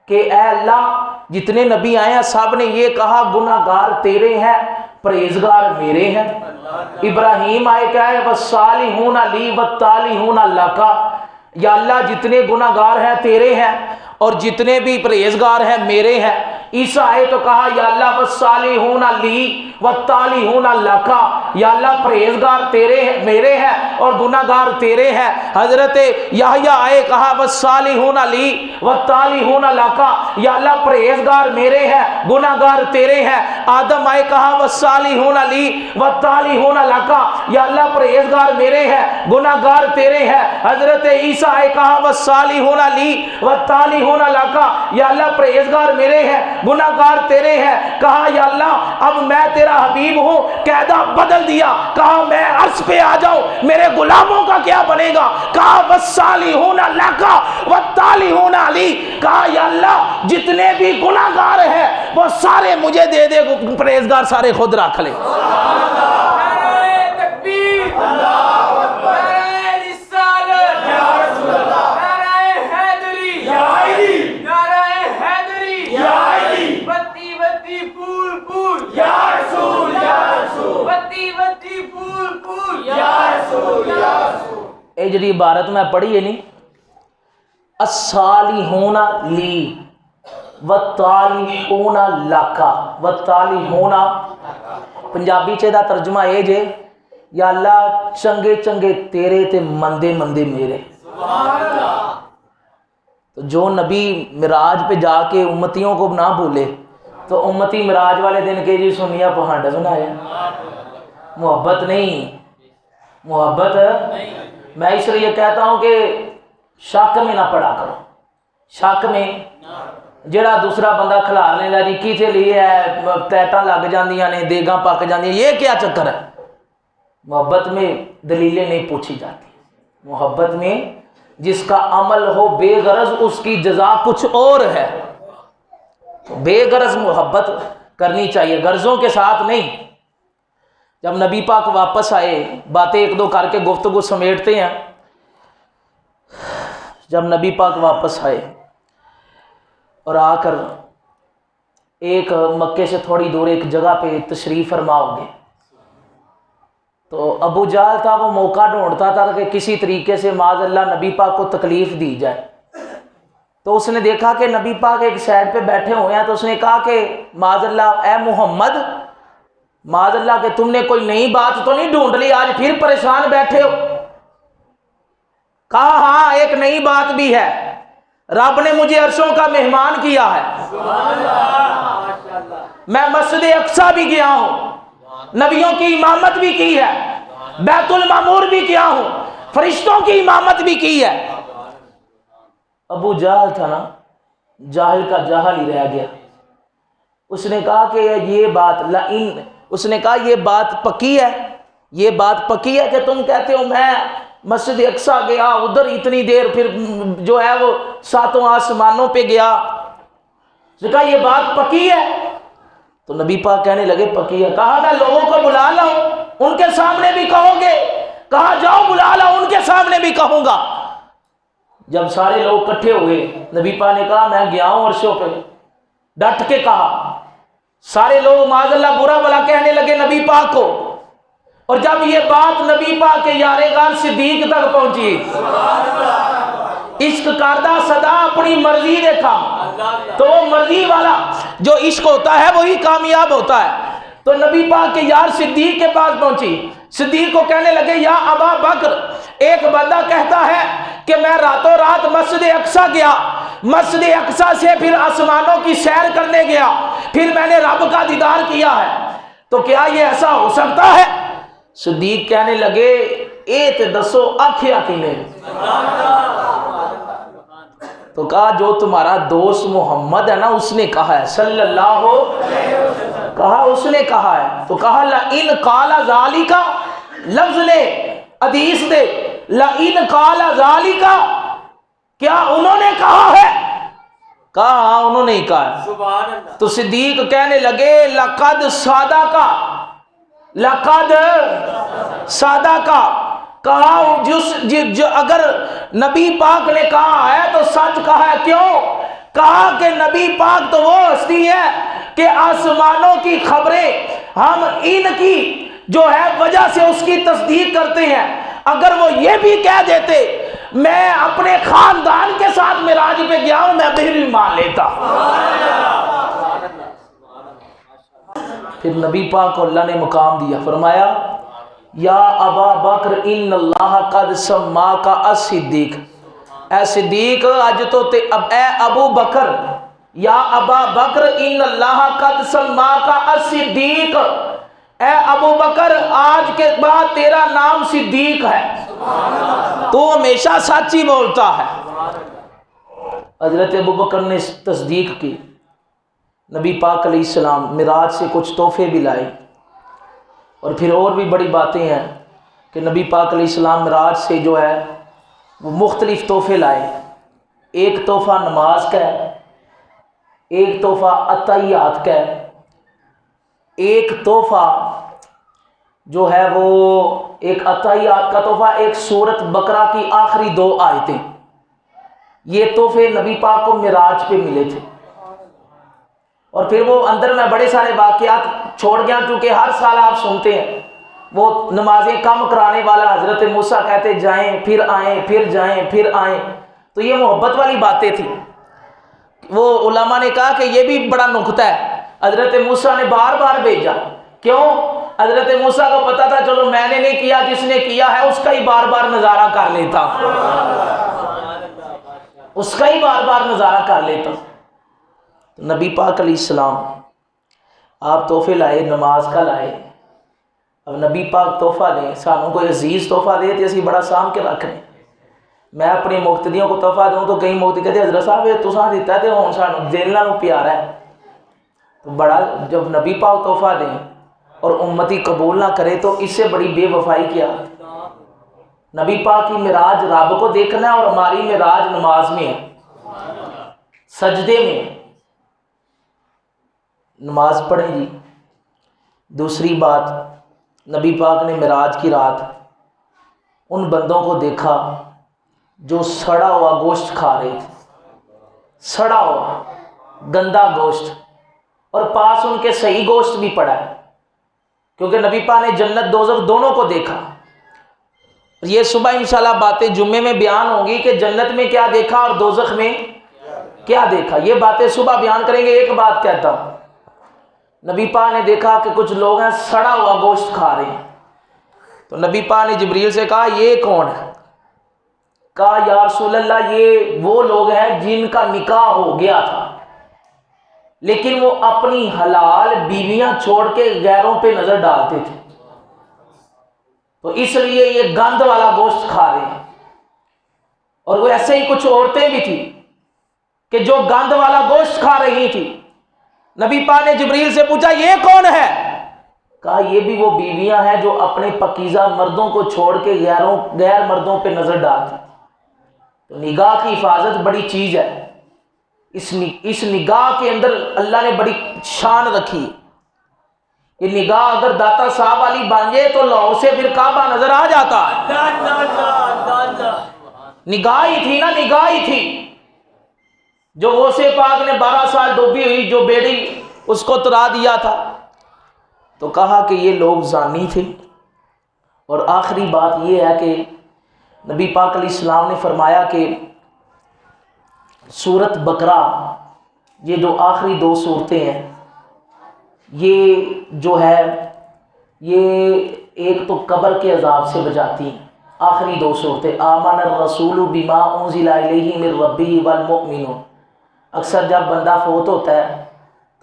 کہ اے اللہ جتنے نبی آئے ہیں سب نے یہ کہا گناہگار تیرے ہیں، پرہیزگار میرے ہیں۔ ابراہیم آئے کہا ہے والصالحون لی والطالحون لک، یا اللہ جتنے گناہگار ہیں تیرے ہیں اور جتنے بھی پرہیزگار ہیں میرے ہیں۔ عیسیٰ آئے تو کہا یا اللہ والصالحون لی والطالحون لک، یا اللہ پرہیزگار تیرے ہیں میرے ہیں اور گناہگار تیرے ہیں۔ حضرت یحییٰ آئے کہا والصالحون لی والطالحون لک، یا اللہ پرہیزگار میرے ہیں گناہگار تیرے ہیں۔ آدم آئے کہا والصالحون لی والطالحون لک، یا اللہ پرہیزگار میرے ہیں گناہگار تیرے ہیں۔ حضرت عیسیٰ آئے کہا والصالحون لی والطالحون لک، یا اللہ پرہیزگار میرے ہیں گناہگار تیرے ہیں۔ کہا یا اللہ اب میں تیرا حبیب ہوں، قاعدہ بدل دیا، کہا میں عرش پہ آ جاؤں میرے غلاموں کا کیا بنے گا؟ کہا والصالحون لک والطالحون لی، کہا یا اللہ جتنے بھی گناہگار ہیں وہ سارے مجھے دے دے، پرہیزگار سارے خود رکھ لے۔ اے جڑی عبارت میں پڑھی ہے نہیں، الصالحون لی والطالحون لک، والطالحون پنجابی چ دا ترجمہ اے جے یا اللہ چنگے چنگے تیرے تے مندے مندے میرے۔ تو جو نبی معراج پہ جا کے امتیوں کو نہ بھولے تو امتی معراج والے دن کے جی سنیا پہانڈ سنایا، محبت نہیں، محبت میں اس لیے کہتا ہوں کہ شک میں نہ پڑا کرو، شک میں جڑا دوسرا بندہ کھلار لینا جی کیتے لیے ہے تیٹاں لگ جاندیاں نے دیگاں پک جاندیاں، یہ کیا چکر ہے؟ محبت میں دلیلیں نہیں پوچھی جاتی، محبت میں جس کا عمل ہو بے غرض اس کی جزا کچھ اور ہے، بے غرض محبت کرنی چاہیے، غرضوں کے ساتھ نہیں۔ جب نبی پاک واپس آئے، باتیں ایک دو کر کے گفتگو سمیٹتے ہیں، جب نبی پاک واپس آئے اور آ کر ایک مکے سے تھوڑی دور ایک جگہ پہ تشریف فرما ہو گئے، تو ابو جہل تھا، وہ موقع ڈھونڈتا تھا کہ کسی طریقے سے معاذ اللہ نبی پاک کو تکلیف دی جائے۔ تو اس نے دیکھا کہ نبی پاک ایک سائڈ پہ بیٹھے ہوئے ہیں، تو اس نے کہا کہ معاذ اللہ اے محمد، معاذ اللہ کہ تم نے کوئی نئی بات تو نہیں ڈھونڈ لی، آج پھر پریشان بیٹھے ہو؟ کہا ہاں ایک نئی بات بھی ہے، رب نے مجھے عرشوں کا مہمان کیا ہے، میں مسجد اقصی بھی گیا ہوں، نبیوں کی امامت بھی کی ہے، بیت المعمور بھی کیا ہوں، فرشتوں کی امامت بھی کی ہے۔ ابو جہل تھا نا، جاہل کا جاہل ہی رہ گیا۔ اس نے کہا کہ یہ بات اس نے کہا یہ بات پکی ہے، یہ بات پکی ہے کہ تم کہتے ہو میں مسجد اقصی گیا، ادھر اتنی دیر، پھر جو ہے وہ ساتوں آسمانوں پہ گیا، اس نے کہا یہ بات پکی ہے؟ تو نبی پاک کہنے لگے پکی ہے۔ کہا میں لوگوں کو بلا لاؤں، ان کے سامنے بھی کہو گے؟ کہا جاؤ بلا لاؤ، ان کے سامنے بھی کہوں گا۔ جب سارے لوگ اکٹھے ہوئے، نبی پاک نے کہا میں گیا ہوں عرشوں پہ، ڈٹ کے کہا۔ سارے لوگ معاذ اللہ برا بلا کہنے لگے نبی پاک کو، اور جب یہ بات نبی پاک کے یار غار صدیق تک پہنچی، عشق کردہ صدا اپنی مرضی دیکھا، تو وہ مرضی والا جو عشق ہوتا ہے وہی کامیاب ہوتا ہے۔ تو نبی پاک کے یار صدیق کے پاس پہنچی، صدیق کو کہنے لگے یا ابا بکر، ایک بندہ کہتا ہے کہ میں راتوں رات مسجد اقصی گیا، مسجد اقصی سے پھر آسمانوں کی سیر کرنے گیا، پھر میں نے رب کا دیدار کیا ہے، تو کیا یہ ایسا ہو سکتا ہے؟ صدیق کہنے لگے اے تے دسو آکھیا کینے؟ تو کہا جو تمہارا دوست محمد ہے نا اس نے کہا ہے صلی اللہ علیہ وسلم، کہا اس نے کہا ہے۔ تو کہا لَإِنْ قَالَ ذَلِكَ، لفظ لے حدیث دے، لَإِنْ قَالَ ذَلِكَ، کیا انہوں نے کہا ہے؟ کہا ہاں انہوں نے ہی کہا ہے۔ سبحان اللہ۔ تو صدیق کہنے لگے لَقَدْ صَدَقَ، لَقَدْ صَدَقَ، کہا جو اگر نبی پاک نے کہا ہے تو سچ کہا ہے۔ کیوں؟ کہا کہ نبی پاک تو وہ ہستی ہے کہ آسمانوں کی خبریں ہم ان کی جو ہے وجہ سے اس کی تصدیق کرتے ہیں، اگر وہ یہ بھی کہہ دیتے میں اپنے خاندان کے ساتھ معراج پہ گیا ہوں، میں بھی مان لیتا۔ پھر نبی پاک کو اللہ نے مقام دیا، فرمایا یا ابا بکر ان اللہ قد سماک الصدیق، اے صدیق آج تو اے ابو بکر، یا ابا بکر ان اللہ قد سماک الصدیق، اے ابو بکر آج کے بعد تیرا نام صدیق ہے، تو ہمیشہ سچ ہی بولتا ہے۔ حضرت ابو بکر نے تصدیق کی، نبی پاک علیہ السلام معراج سے کچھ تحفے بھی لائے، اور پھر اور بھی بڑی باتیں ہیں کہ نبی پاک علیہ السلام معراج سے جو ہے وہ مختلف تحفے لائے۔ ایک تحفہ نماز کا ہے، ایک تحفہ عطیات کا ہے، ایک تحفہ جو ہے وہ ایک عطیات کا تحفہ ایک سورت بقرہ کی آخری 2 آیتیں، یہ تحفے نبی پاک کو معراج پہ ملے تھے۔ اور پھر وہ اندر میں بڑے سارے واقعات چھوڑ گیا کیونکہ ہر سال آپ سنتے ہیں وہ نمازیں کم کرانے والا حضرت موسیٰ کہتے جائیں پھر آئیں پھر جائیں پھر آئیں، تو یہ محبت والی باتیں تھیں۔ وہ علماء نے کہا کہ یہ بھی بڑا نکتہ ہے، حضرت موسیٰ نے بار بار بھیجا، کیوں؟ حضرت موسیٰ کو پتا تھا چلو میں نے نہیں کیا، جس نے کیا ہے اس کا ہی بار بار نظارہ کر لیتا، اس کا ہی بار بار نظارہ کر لیتا۔ نبی پاک علیہ السلام آپ تحفے لائے، نماز کا لائے۔ اب نبی پاک تحفہ دیں، سانوں کوئی عزیز تحفہ دے تو اسی بڑا سام کے رکھ لیں، میں اپنے مقتدیوں کو تحفہ دوں تو کئی مقتدی کہتے حضرت صاحب یہ تساں دیتا ہے تو ہن سانوں دل نالوں پیارا ہے. تو بڑا جب نبی پاک تحفہ دیں اور امتی قبول نہ کرے تو اس سے بڑی بے وفائی کیا. نبی پاک کی معراج رب کو دیکھنا ہے اور ہماری معراج نماز میں ہے, سجدے میں. نماز پڑھیں جی. دوسری بات, نبی پاک نے معراج کی رات ان بندوں کو دیکھا جو سڑا ہوا گوشت کھا رہے تھے, سڑا ہوا گندا گوشت, اور پاس ان کے صحیح گوشت بھی پڑا ہے, کیونکہ نبی پاک نے جنت دوزخ دونوں کو دیکھا. یہ صبح انشاءاللہ باتیں جمعے میں بیان ہوں گی کہ جنت میں کیا دیکھا اور دوزخ میں کیا دیکھا, یہ باتیں صبح بیان کریں گے. ایک بات کہتا ہوں, نبی پاک نے دیکھا کہ کچھ لوگ ہیں سڑا ہوا گوشت کھا رہے ہیں. تو نبی پاک نے جبریل سے کہا یہ کون ہے؟ کہا یا رسول اللہ یہ وہ لوگ ہیں جن کا نکاح ہو گیا تھا لیکن وہ اپنی حلال بیویاں چھوڑ کے غیروں پہ نظر ڈالتے تھے, تو اس لیے یہ گند والا گوشت کھا رہے ہیں. اور وہ ایسے ہی کچھ عورتیں بھی تھیں کہ جو گند والا گوشت کھا رہی تھی. نبی پاک نے جبریل سے پوچھا یہ کون ہے؟ کہا یہ بھی وہ بیویاں ہیں جو اپنے پاکیزہ مردوں کو چھوڑ کے غیر مردوں پہ نظر ڈالتی. تو نگاہ کی حفاظت بڑی چیز ہے. اس نگاہ کے اندر اللہ نے بڑی شان رکھی. یہ نگاہ اگر داتا صاحب والی بن جائے تو لاہور سے پھر کعبہ نظر آ جاتا ہے. نگاہ ہی تھی نا, نگاہ ہی تھی. جو غوث پاک نے 12 سال ڈوبی ہوئی جو بیڑی اس کو ترا دیا تھا, تو کہا کہ یہ لوگ زانی تھے. اور آخری بات یہ ہے کہ نبی پاک علیہ السلام نے فرمایا کہ سورت بقرہ, یہ جو آخری 2 صورتیں ہیں, یہ جو ہے یہ ایک تو قبر کے عذاب سے بچاتی ہیں. آخری 2 صورتیں آمن الرسول بما انزل الیہ من ربہ والمؤمنون. اکثر جب بندہ فوت ہوتا ہے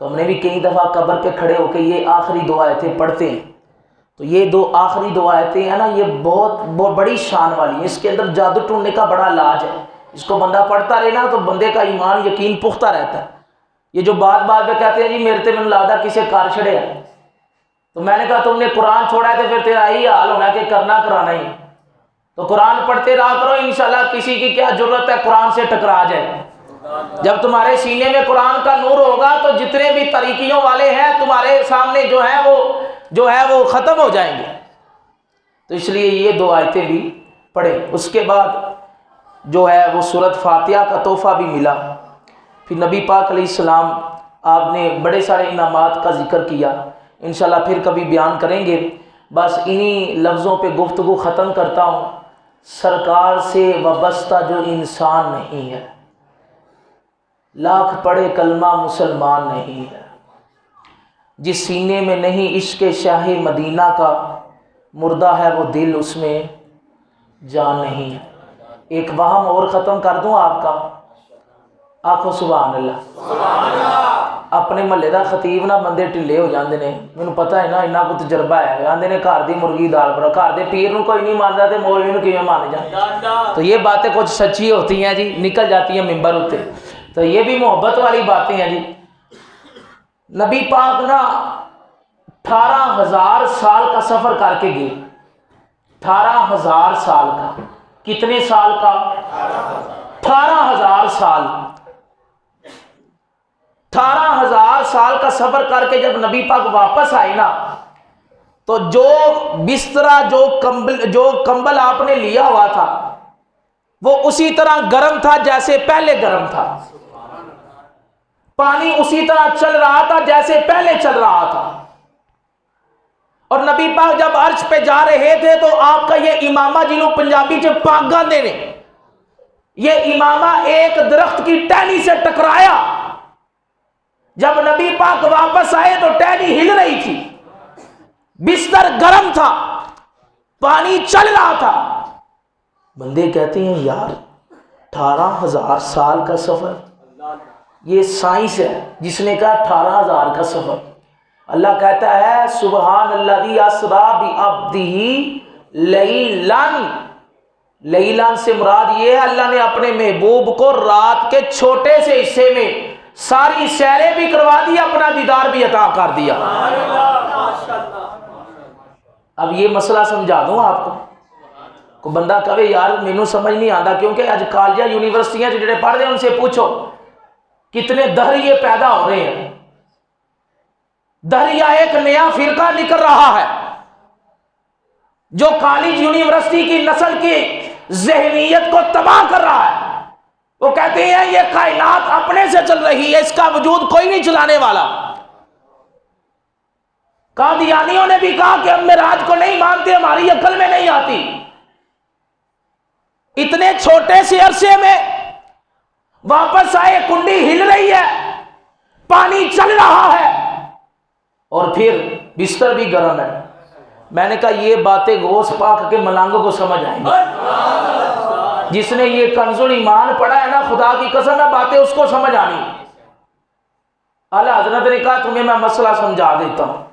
تو ہم نے بھی کئی دفعہ قبر پہ کھڑے ہو کے یہ آخری 2 آیتیں پڑھتے ہیں. تو یہ 2 آخری 2 آیتیں ہیں نا, یہ بہت بڑی شان والی ہیں. اس کے اندر جادو ٹوننے کا بڑا علاج ہے. اس کو بندہ پڑھتا رہے نا تو بندے کا ایمان یقین پختہ رہتا ہے. یہ جو بات میں کہتے ہیں جی میرے تے من لادہ کسے کار چھڑے ہے, تو میں نے کہا تم نے قرآن چھوڑا ہے تو پھر تیرا ہی حال ہونا کہ کرنا کرانا ہی. تو قرآن پڑھتے رہا کرو, انشاءاللہ کسی کی کیا ضرورت ہے قرآن سے ٹکرا جائے. جب تمہارے سینے میں قرآن کا نور ہوگا تو جتنے بھی طریقیوں والے ہیں تمہارے سامنے جو ہے وہ ختم ہو جائیں گے. تو اس لیے یہ 2 آیتیں بھی پڑھیں. اس کے بعد جو ہے وہ سورت فاتحہ کا تحفہ بھی ملا. پھر نبی پاک علیہ السلام آپ نے بڑے سارے انعامات کا ذکر کیا, انشاءاللہ پھر کبھی بیان کریں گے. بس انہی لفظوں پہ گفتگو ختم کرتا ہوں. سرکار سے وابستہ جو انسان نہیں ہے, لاکھ پڑھے کلمہ مسلمان نہیں ہے. جس سینے میں نہیں عشق شاہ مدینہ کا, مردہ ہے وہ دل اس میں جان نہیں ہے. ایک وہم اور ختم کر دوں آپ کا, آخو سبحان اللہ. اپنے محلے دا خطیب نہ بندے ٹھلے ہو جاندے نے, مینوں پتہ ہے نا انہاں کو تجربہ ہے. آندے نے گھر دی مرغی دال برا, گھر دے پیر نوں کوئی نہیں ماندا تے مولوی نوں کیویں مان جاندا. تو یہ باتیں کچھ سچی ہوتی ہیں جی, نکل جاتی ہیں ممبر اتے. تو یہ بھی محبت والی باتیں ہیں جی. نبی پاک نا 18,000 سال کا سفر کر کے گئے. 18,000 سال کا. کتنے سال کا؟ 18,000 سال. 18,000 سال کا سفر کر کے جب نبی پاک واپس آئے نا, تو جو بسترا جو کمبل آپ نے لیا ہوا تھا وہ اسی طرح گرم تھا جیسے پہلے گرم تھا. پانی اسی طرح چل رہا تھا جیسے پہلے چل رہا تھا. اور نبی پاک جب عرش پہ جا رہے تھے تو آپ کا یہ امامہ جنہوں پنجابی چ پاگ گاندے نے, یہ امامہ ایک درخت کی ٹہنی سے ٹکرایا. جب نبی پاک واپس آئے تو ٹہنی ہل رہی تھی, بستر گرم تھا, پانی چل رہا تھا. بندے کہتے ہیں یار 18,000 سال کا سفر, یہ سائنس ہے جس نے کہا 18,000 کا سفر. اللہ کہتا ہے سبحان الذی اسری بعبدہ لیلا لیلان سے مراد یہ ہے اللہ نے اپنے محبوب کو رات کے چھوٹے سے حصے میں ساری سیریں بھی کروا دی, اپنا دیدار بھی عطا کر دیا. اب یہ مسئلہ سمجھا دوں آپ کو بندہ کہے یار مینوں سمجھ نہیں آتا, کیونکہ اج کالجاں یونیورسٹیاں جڑے پڑھ رہے ہیں ان سے پوچھو کتنے دہریے پیدا ہو رہے ہیں. دہریہ ایک نیا فرقہ نکل رہا ہے جو کالج یونیورسٹی کی نسل کی ذہنیت کو تباہ کر رہا ہے. وہ کہتے ہیں یہ کائنات اپنے سے چل رہی ہے, اس کا وجود کوئی نہیں چلانے والا. قادیانیوں نے بھی کہا کہ ہم معراج کو نہیں مانتے, ہماری عقل میں نہیں آتی. اتنے چھوٹے سے عرصے میں واپس آئے, کنڈی ہل رہی ہے, پانی چل رہا ہے اور پھر بستر بھی گرم ہے. میں نے کہا یہ باتیں غوث پاک کے ملانگوں کو سمجھ آئیں گی. جس نے یہ کنز ایمان پڑھا ہے نا, خدا کی قسم ہے باتیں اس کو سمجھ آنی. اعلیٰ حضرت نے کہا تمہیں میں مسئلہ سمجھا دیتا ہوں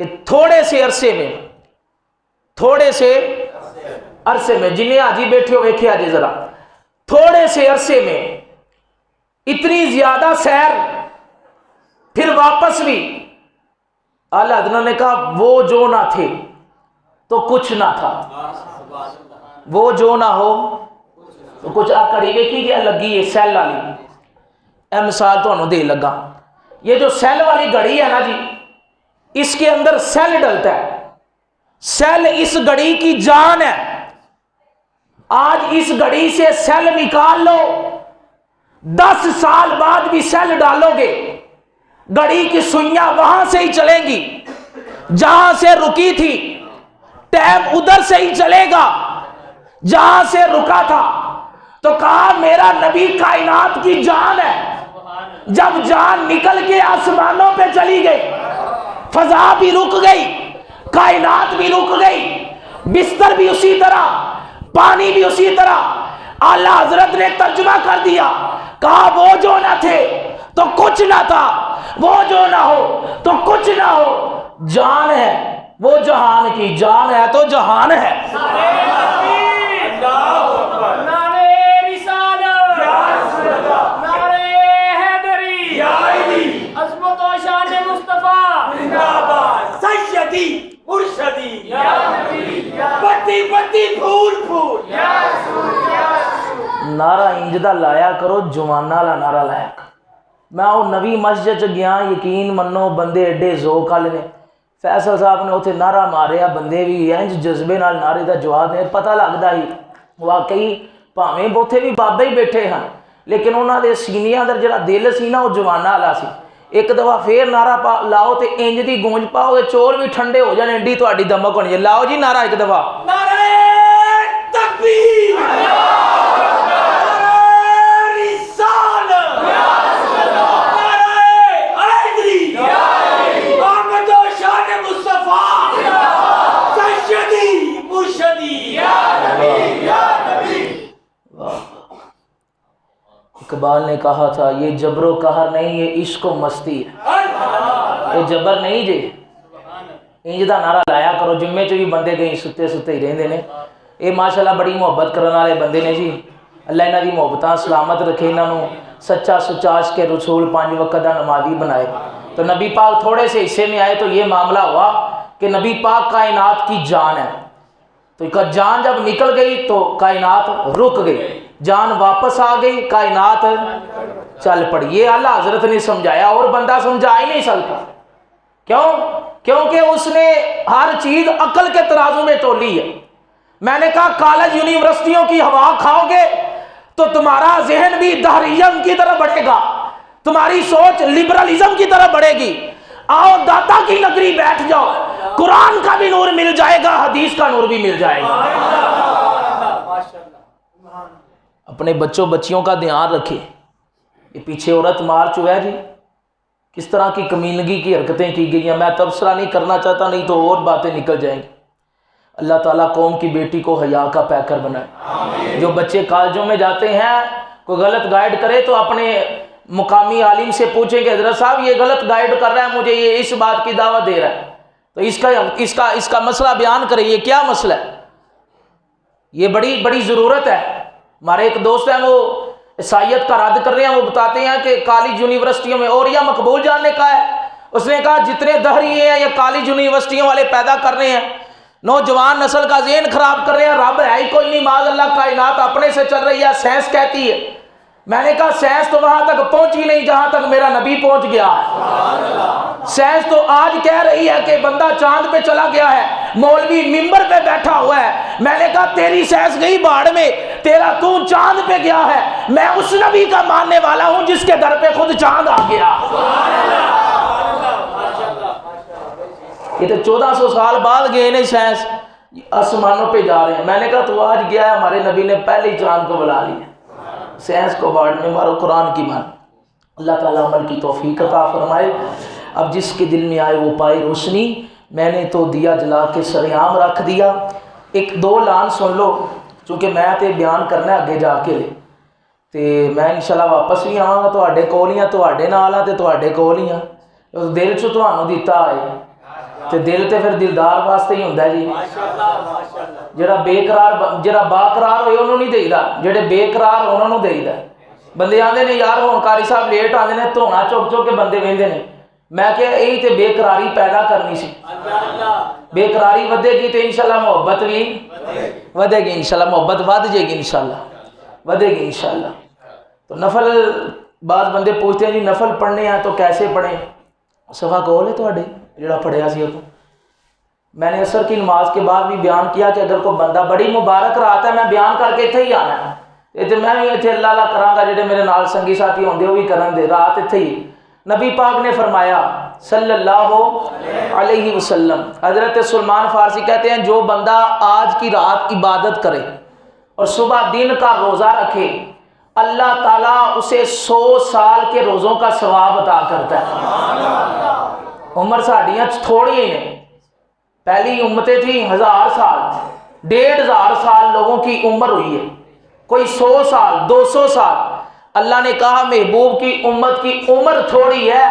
کہ تھوڑے سے عرصے میں جنہیں آجی بیٹھے ہو ویکھے آجی ذرا, تھوڑے سے عرصے میں اتنی زیادہ سیر, پھر واپس بھی. اعلیٰ حضرت نے کہا وہ جو نہ تھے تو کچھ نہ تھا, وہ جو نہ ہو تو کچھ. آ کڑی ویکھی جی لگی ہے سیل والی, اے مثال تو انہوں دے لگا. یہ جو سیل والی گھڑی ہے نا جی, اس کے اندر سیل ڈلتا ہے. سیل اس گھڑی کی جان ہے. آج اس گھڑی سے سیل نکال لو, 10 سال بعد بھی سیل ڈالو گے, گھڑی کی سوئیاں وہاں سے ہی چلیں گی جہاں سے رکی تھی. ٹائم ادھر سے ہی چلے گا جہاں سے رکا تھا. تو کہا میرا نبی کائنات کی جان ہے. جب جان نکل کے آسمانوں پہ چلی گئی, فضا بھی رک گئی, کائنات بھی رک گئی, بستر بھی اسی طرح, پانی بھی اسی طرح. اعلیٰ حضرت نے ترجمہ کر دیا, کہا وہ جو نہ تھے تو کچھ نہ تھا, وہ جو نہ ہو تو کچھ نہ ہو. جان ہے وہ جہان کی, جان ہے تو جہان ہے. نعرہ انجدہ لایا کرو, جوانا لا نعرہ لایا کرو. میں وہ نوی مسجد گیا, یقین منو بندے ایڈے ذوق والے نے. فیصل صاحب نے اتنے نعرہ ماریا, بندے بھی انج جذبے نال نعرے دا جواب دے. پتہ لگتا ہی واقعی بھاویں بوتھے بھی بابے ہی بیٹھے ہیں, لیکن انہوں دے سینیاں اندر جڑا دل سی نا وہ جوانا والا سی. ایک دفعہ پھر نعرہ لاؤ تے انج دی گونج پاؤ تے چول بھی ٹھنڈے ہو جانے, ایڈی تہاڈی دمک ہونی ہے. لاؤ جی نعرہ ایک دفعہ. نعرہ تکبیر, اقبال نے کہا تھا یہ جبر و قہر نہیں, یہ عشق و مستی ہے. یہ جبر نہیں جی. انج دا نعرہ لایا کرو. جمعے چ بھی بندے گئی ستے ہی رہندے نے. یہ ماشاءاللہ بڑی محبت کرنے والے بندے نے جی. اللہ انہاں دی محبتاں سلامت رکھے, انہاں نو سچا سچا عاشق کے رسول 5 وقت دا نمازی بنائے. تو نبی پاک تھوڑے سے حصے میں آئے تو یہ معاملہ ہوا کہ نبی پاک کائنات کی جان ہے. تو جان جب نکل گئی تو کائنات رک گئی, جان واپس آ گئی, کائنات چل پڑی. یہ اعلیٰ حضرت نے سمجھایا, اور بندہ سمجھا ہی نہیں سکتا. کیوں؟ کیونکہ اس نے ہر چیز عقل کے ترازو میں تولی ہے. میں نے کہا کالج یونیورسٹیوں کی ہوا کھاؤ گے تو تمہارا ذہن بھی دہریزم کی طرح بڑھے گا, تمہاری سوچ لبرلزم کی طرح بڑھے گی. آؤ داتا کی نگری بیٹھ جاؤ, قرآن کا بھی نور مل جائے گا, حدیث کا نور بھی مل جائے گا. اپنے بچوں بچیوں کا دھیان رکھے. یہ پیچھے عورت مارچ ہوا ہے جی, کس طرح کی کمینگی کی حرکتیں کی گئی ہیں. میں تبصرہ نہیں کرنا چاہتا, نہیں تو اور باتیں نکل جائیں گی. اللہ تعالیٰ قوم کی بیٹی کو حیا کا پیکر بنائے. جو بچے کالجوں میں جاتے ہیں کوئی غلط گائیڈ کرے تو اپنے مقامی عالم سے پوچھیں کہ حضرت صاحب یہ غلط گائیڈ کر رہا ہے, مجھے یہ اس بات کی دعوت دے رہا ہے, تو اس کا مسئلہ بیان کرے, یہ کیا مسئلہ ہے. یہ بڑی بڑی ضرورت ہے. ہمارے ایک دوست ہیں وہ عیسائیت کا رد کر رہے ہیں. وہ بتاتے ہیں کہ کالج یونیورسٹیوں میں، اور یہ مقبول جان نے کہا ہے، اس نے کہا جتنے دہریے ہیں یہ کالج یونیورسٹیوں والے پیدا کر رہے ہیں، نوجوان نسل کا ذہن خراب کر رہے ہیں. رب ہے ہی کوئی نہیں، معاذ اللہ، کائنات اپنے سے چل رہی ہے، سائنس کہتی ہے. میں نے کہا سائنس تو وہاں تک پہنچی نہیں جہاں تک میرا نبی پہنچ گیا ہے. سائنس تو آج کہہ رہی ہے کہ بندہ چاند پہ چلا گیا ہے، مولوی ممبر پہ بیٹھا ہوا ہے. میں نے کہا تیری سائنس گئی بھاڑ میں، تیرا تو چاند پہ گیا ہے. میں اس نبی کا ماننے والا ہوں جس کے در پہ خود چاند آ گیا. یہ تو 1400 سال بعد گئے نہیں، سائنس آسمانوں پہ جا رہے ہیں. میں نے کہا تو آج گیا ہے، ہمارے نبی نے پہلے ہی چاند کو بلا لیا. سائنس کو بارڈ میں مارو، قرآن کی مان. اللہ تعالیٰ عمل کی توفیق عطا فرمائے. اب جس کے دل میں آئے وہ پائے روشنی. میں نے تو دیا جلا کے سریام رکھ دیا. ایک دو لان سن لو، چونکہ میں تے بیان کرنا اگے جا کے لے تے میں انشاءاللہ واپس بھی آواں گا تواڈے کول ہی، تواڈے نال تے تواڈے کول ہی. دل چ تانوں دتا ہے تے دل تے پھر دلدار واسطے ہی ہوندا جی. جڑا بے قرار، جڑا با قرار ہوئے انہوں نہیں دئیدا، جڑے بے قرار انہوں نے دئیدا. بندے آندے نے یار ہن قاری صاحب لیٹ آندے نے، دھونا چک چک کے بندے ویندے نے. میں کہ یہی تے بے قراری پیدا کرنی سی. بے قراری ودے گی تے انشاءاللہ محبت بھی ودے گی، انشاءاللہ محبت ود جائے گی، انشاءاللہ ودے گی انشاءاللہ. تو نفل، بعض بندے پوچھتے ہیں جی نفل پڑھنے ہیں تو کیسے پڑھیں؟ صفحہ کول ہے تواڈے جڑا پڑھیا سی. میں نے عصر کی نماز کے بعد بھی بیان کیا کہ اگر کوئی بندہ، بڑی مبارک رات ہے، میں بیان کر کے اتنے ہی آنا ہے تے میں بھی اتنے اللہ اللہ کراں گا، جڑے میرے نال سنگی ساتھی ہوندے وہ بھی کرن دے. رات اتنے ہی نبی پاک نے فرمایا صلی اللہ علیہ وسلم، حضرت سلمان فارسی کہتے ہیں جو بندہ آج کی رات عبادت کرے اور صبح دن کا روزہ رکھے، اللہ تعالیٰ اسے 100 سال کے روزوں کا ثواب عطا کرتا ہے. عمر ساڈیاں تھوڑی ہی نے، پہلی امتیں تھیں 1000 سال، 1500 سال لوگوں کی عمر ہوئی ہے، کوئی 100 سال 200 سال. اللہ نے کہا محبوب کی امت کی عمر تھوڑی ہے،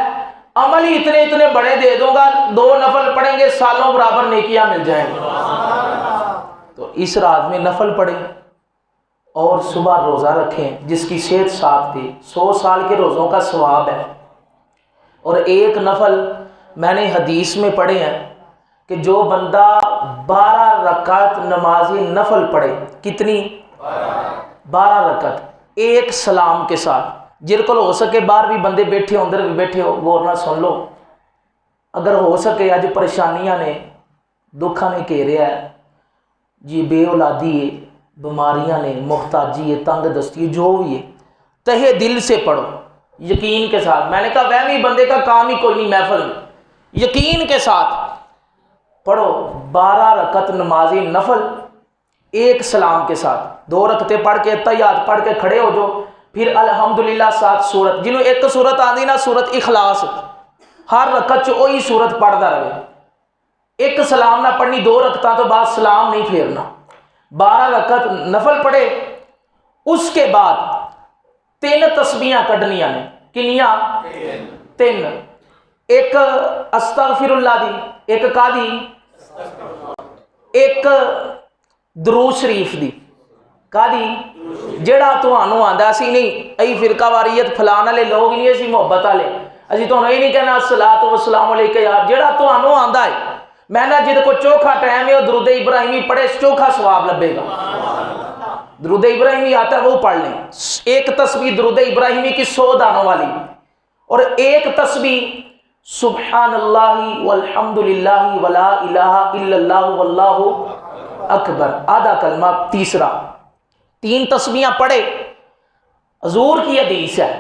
عمل ہی اتنے اتنے بڑے دے دوں گا، 2 نفل پڑھیں گے سالوں برابر نیکیاں مل جائیں گے. تو اس رات میں نفل پڑھیں اور صبح روزہ رکھیں. جس کی صحت صاف تھی 100 سال کے روزوں کا ثواب ہے. اور ایک نفل میں نے حدیث میں پڑھے ہیں کہ جو بندہ 12 رکعت نماز نفل پڑھے، کتنی؟ 12 رکعت ایک سلام کے ساتھ. جن کو ہو سکے باہر بھی بندے بیٹھے ہو، اندر بھی بیٹھے ہو، غور نہ سن لو. اگر ہو سکے اج پریشانیاں نے، دکھاں نے گھیریا ہے جی، بے اولادی ہے، بیماریاں نے، محتاجی ہے، تنگ دستی ہے، جو بھی ہے، تہے دل سے پڑھو یقین کے ساتھ. میں نے کہا وہمی بندے کا کام ہی کوئی نہیں محفل میں. یقین کے ساتھ پڑھو 12 رکعت نماز نفل ایک سلام کے ساتھ. 2 رکعتیں پڑھ کے تحیات پڑھ کے کھڑے ہو جو، پھر الحمدللہ 7 سورت، جنہوں ایک سورت آندی نا سورت اخلاص، ہر رکعت چ وہی سورت پڑھتا رہے. ایک سلام نہ پڑھنی، 2 رکعتوں تو بعد سلام نہیں پھیرنا. 12 رکعت نفل پڑھے، اس کے بعد 3 تسبیحاں کڈنیاں نے. کنیاں؟ 3. ایک استغفر اللہ دی، ایک کادی، ایک درود شریف دی. کادی؟ جڑا تانوں آندا سی نہیں ائی فرقہ واریت فلان والے لوگ نہیں، اسی محبت والے، اسی تانوں یہ نہیں کہنا الصلاۃ والسلام علیک یار. جڑا تانوں آندا ہے، میں نہ جد کو چوکھا ٹائم ہے وہ درود ابراہیمی پڑھے، چوکھا ثواب لبے گا. درود ابراہیمی آتا ہے وہ پڑھ لیں. ایک تسبیح درود ابراہیمی کی 100 دانوں والی، اور ایک تسبیح سبحان اللہ والحمد للہ ولا الہ الا اللہ واللہ اکبر، آدھا کلمہ تیسرا. 3 تسبیحاں پڑھے. حضور کی حدیث ہے.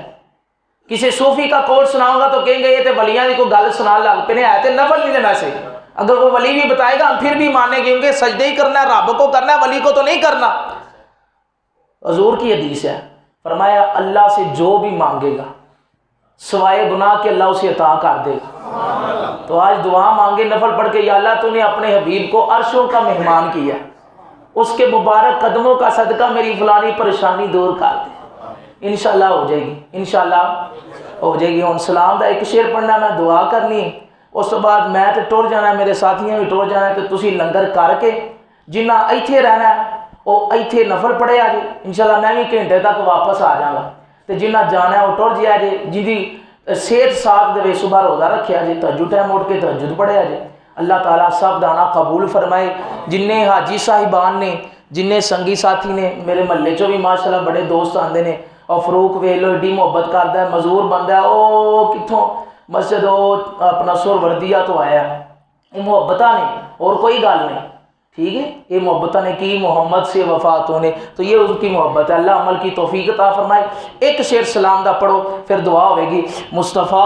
کسی صوفی کا قول سناؤں گا تو کہیں گے یہ تے ولیاں دی کوئی گل سنا لگ پہ نہیں آئے تھے، نفل نہیں دینا سے. اگر وہ ولی بھی بتائے گا ہم پھر بھی مانیں گے، کیونکہ سجدے ہی کرنا ہے، رب کو کرنا ہے، ولی کو تو نہیں کرنا. حضور کی حدیث ہے، فرمایا اللہ سے جو بھی مانگے گا سوائے گناہ کے اللہ اسے عطا کر دے گا. تو آج دعا مانگے نفل پڑھ کے، یا اللہ تو نے اپنے حبیب کو عرشوں کا مہمان کیا، اس کے مبارک قدموں کا صدقہ میری فلانی پریشانی دور کر دے. انشاءاللہ ہو جائے گی، انشاءاللہ ہو جائے گی. ہوں سلام دا ایک شعر پڑھنا، میں دعا کرنی، اس تو بعد میں تو ٹر جانا، میرے ساتھیاں بھی ٹر جانا. تو تسی لنگر کر کے جنہ ایتھے رہنا ہے وہ ایتھے نفل پڑھیا جی انشاءاللہ میں بھی گھنٹے تک واپس آ جاؤں گا تو جنہ جانا ہے وہ ٹر جیا جی جی صحت ساتھ دے صبح روزہ رکھیا جی تہجد ٹائم اٹھ کے تہجد پڑھیا جی اللہ تعالیٰ سب دانا قبول فرمائے جن حاجی صاحبان نے جن سنگی ساتھی نے میرے محلے چوں بھی ماشاءاللہ بڑے دوست آندے نے اور فروق ویکھ لو ایڈی محبت کردا ہے مزور بندہ ہے او کتھوں مسجد وہ اپنا سر وردیا تو آیا یہ محبتہ نے اور کوئی گل نہیں ٹھیک ہے یہ محبتہ نے کی محمد سے وفاتوں نے تو یہ اس کی محبت ہے اللہ عمل کی توفیق عطا فرمائے ایک شعر سلام دا پڑھو پھر دعا ہوئے گی مصطفیٰ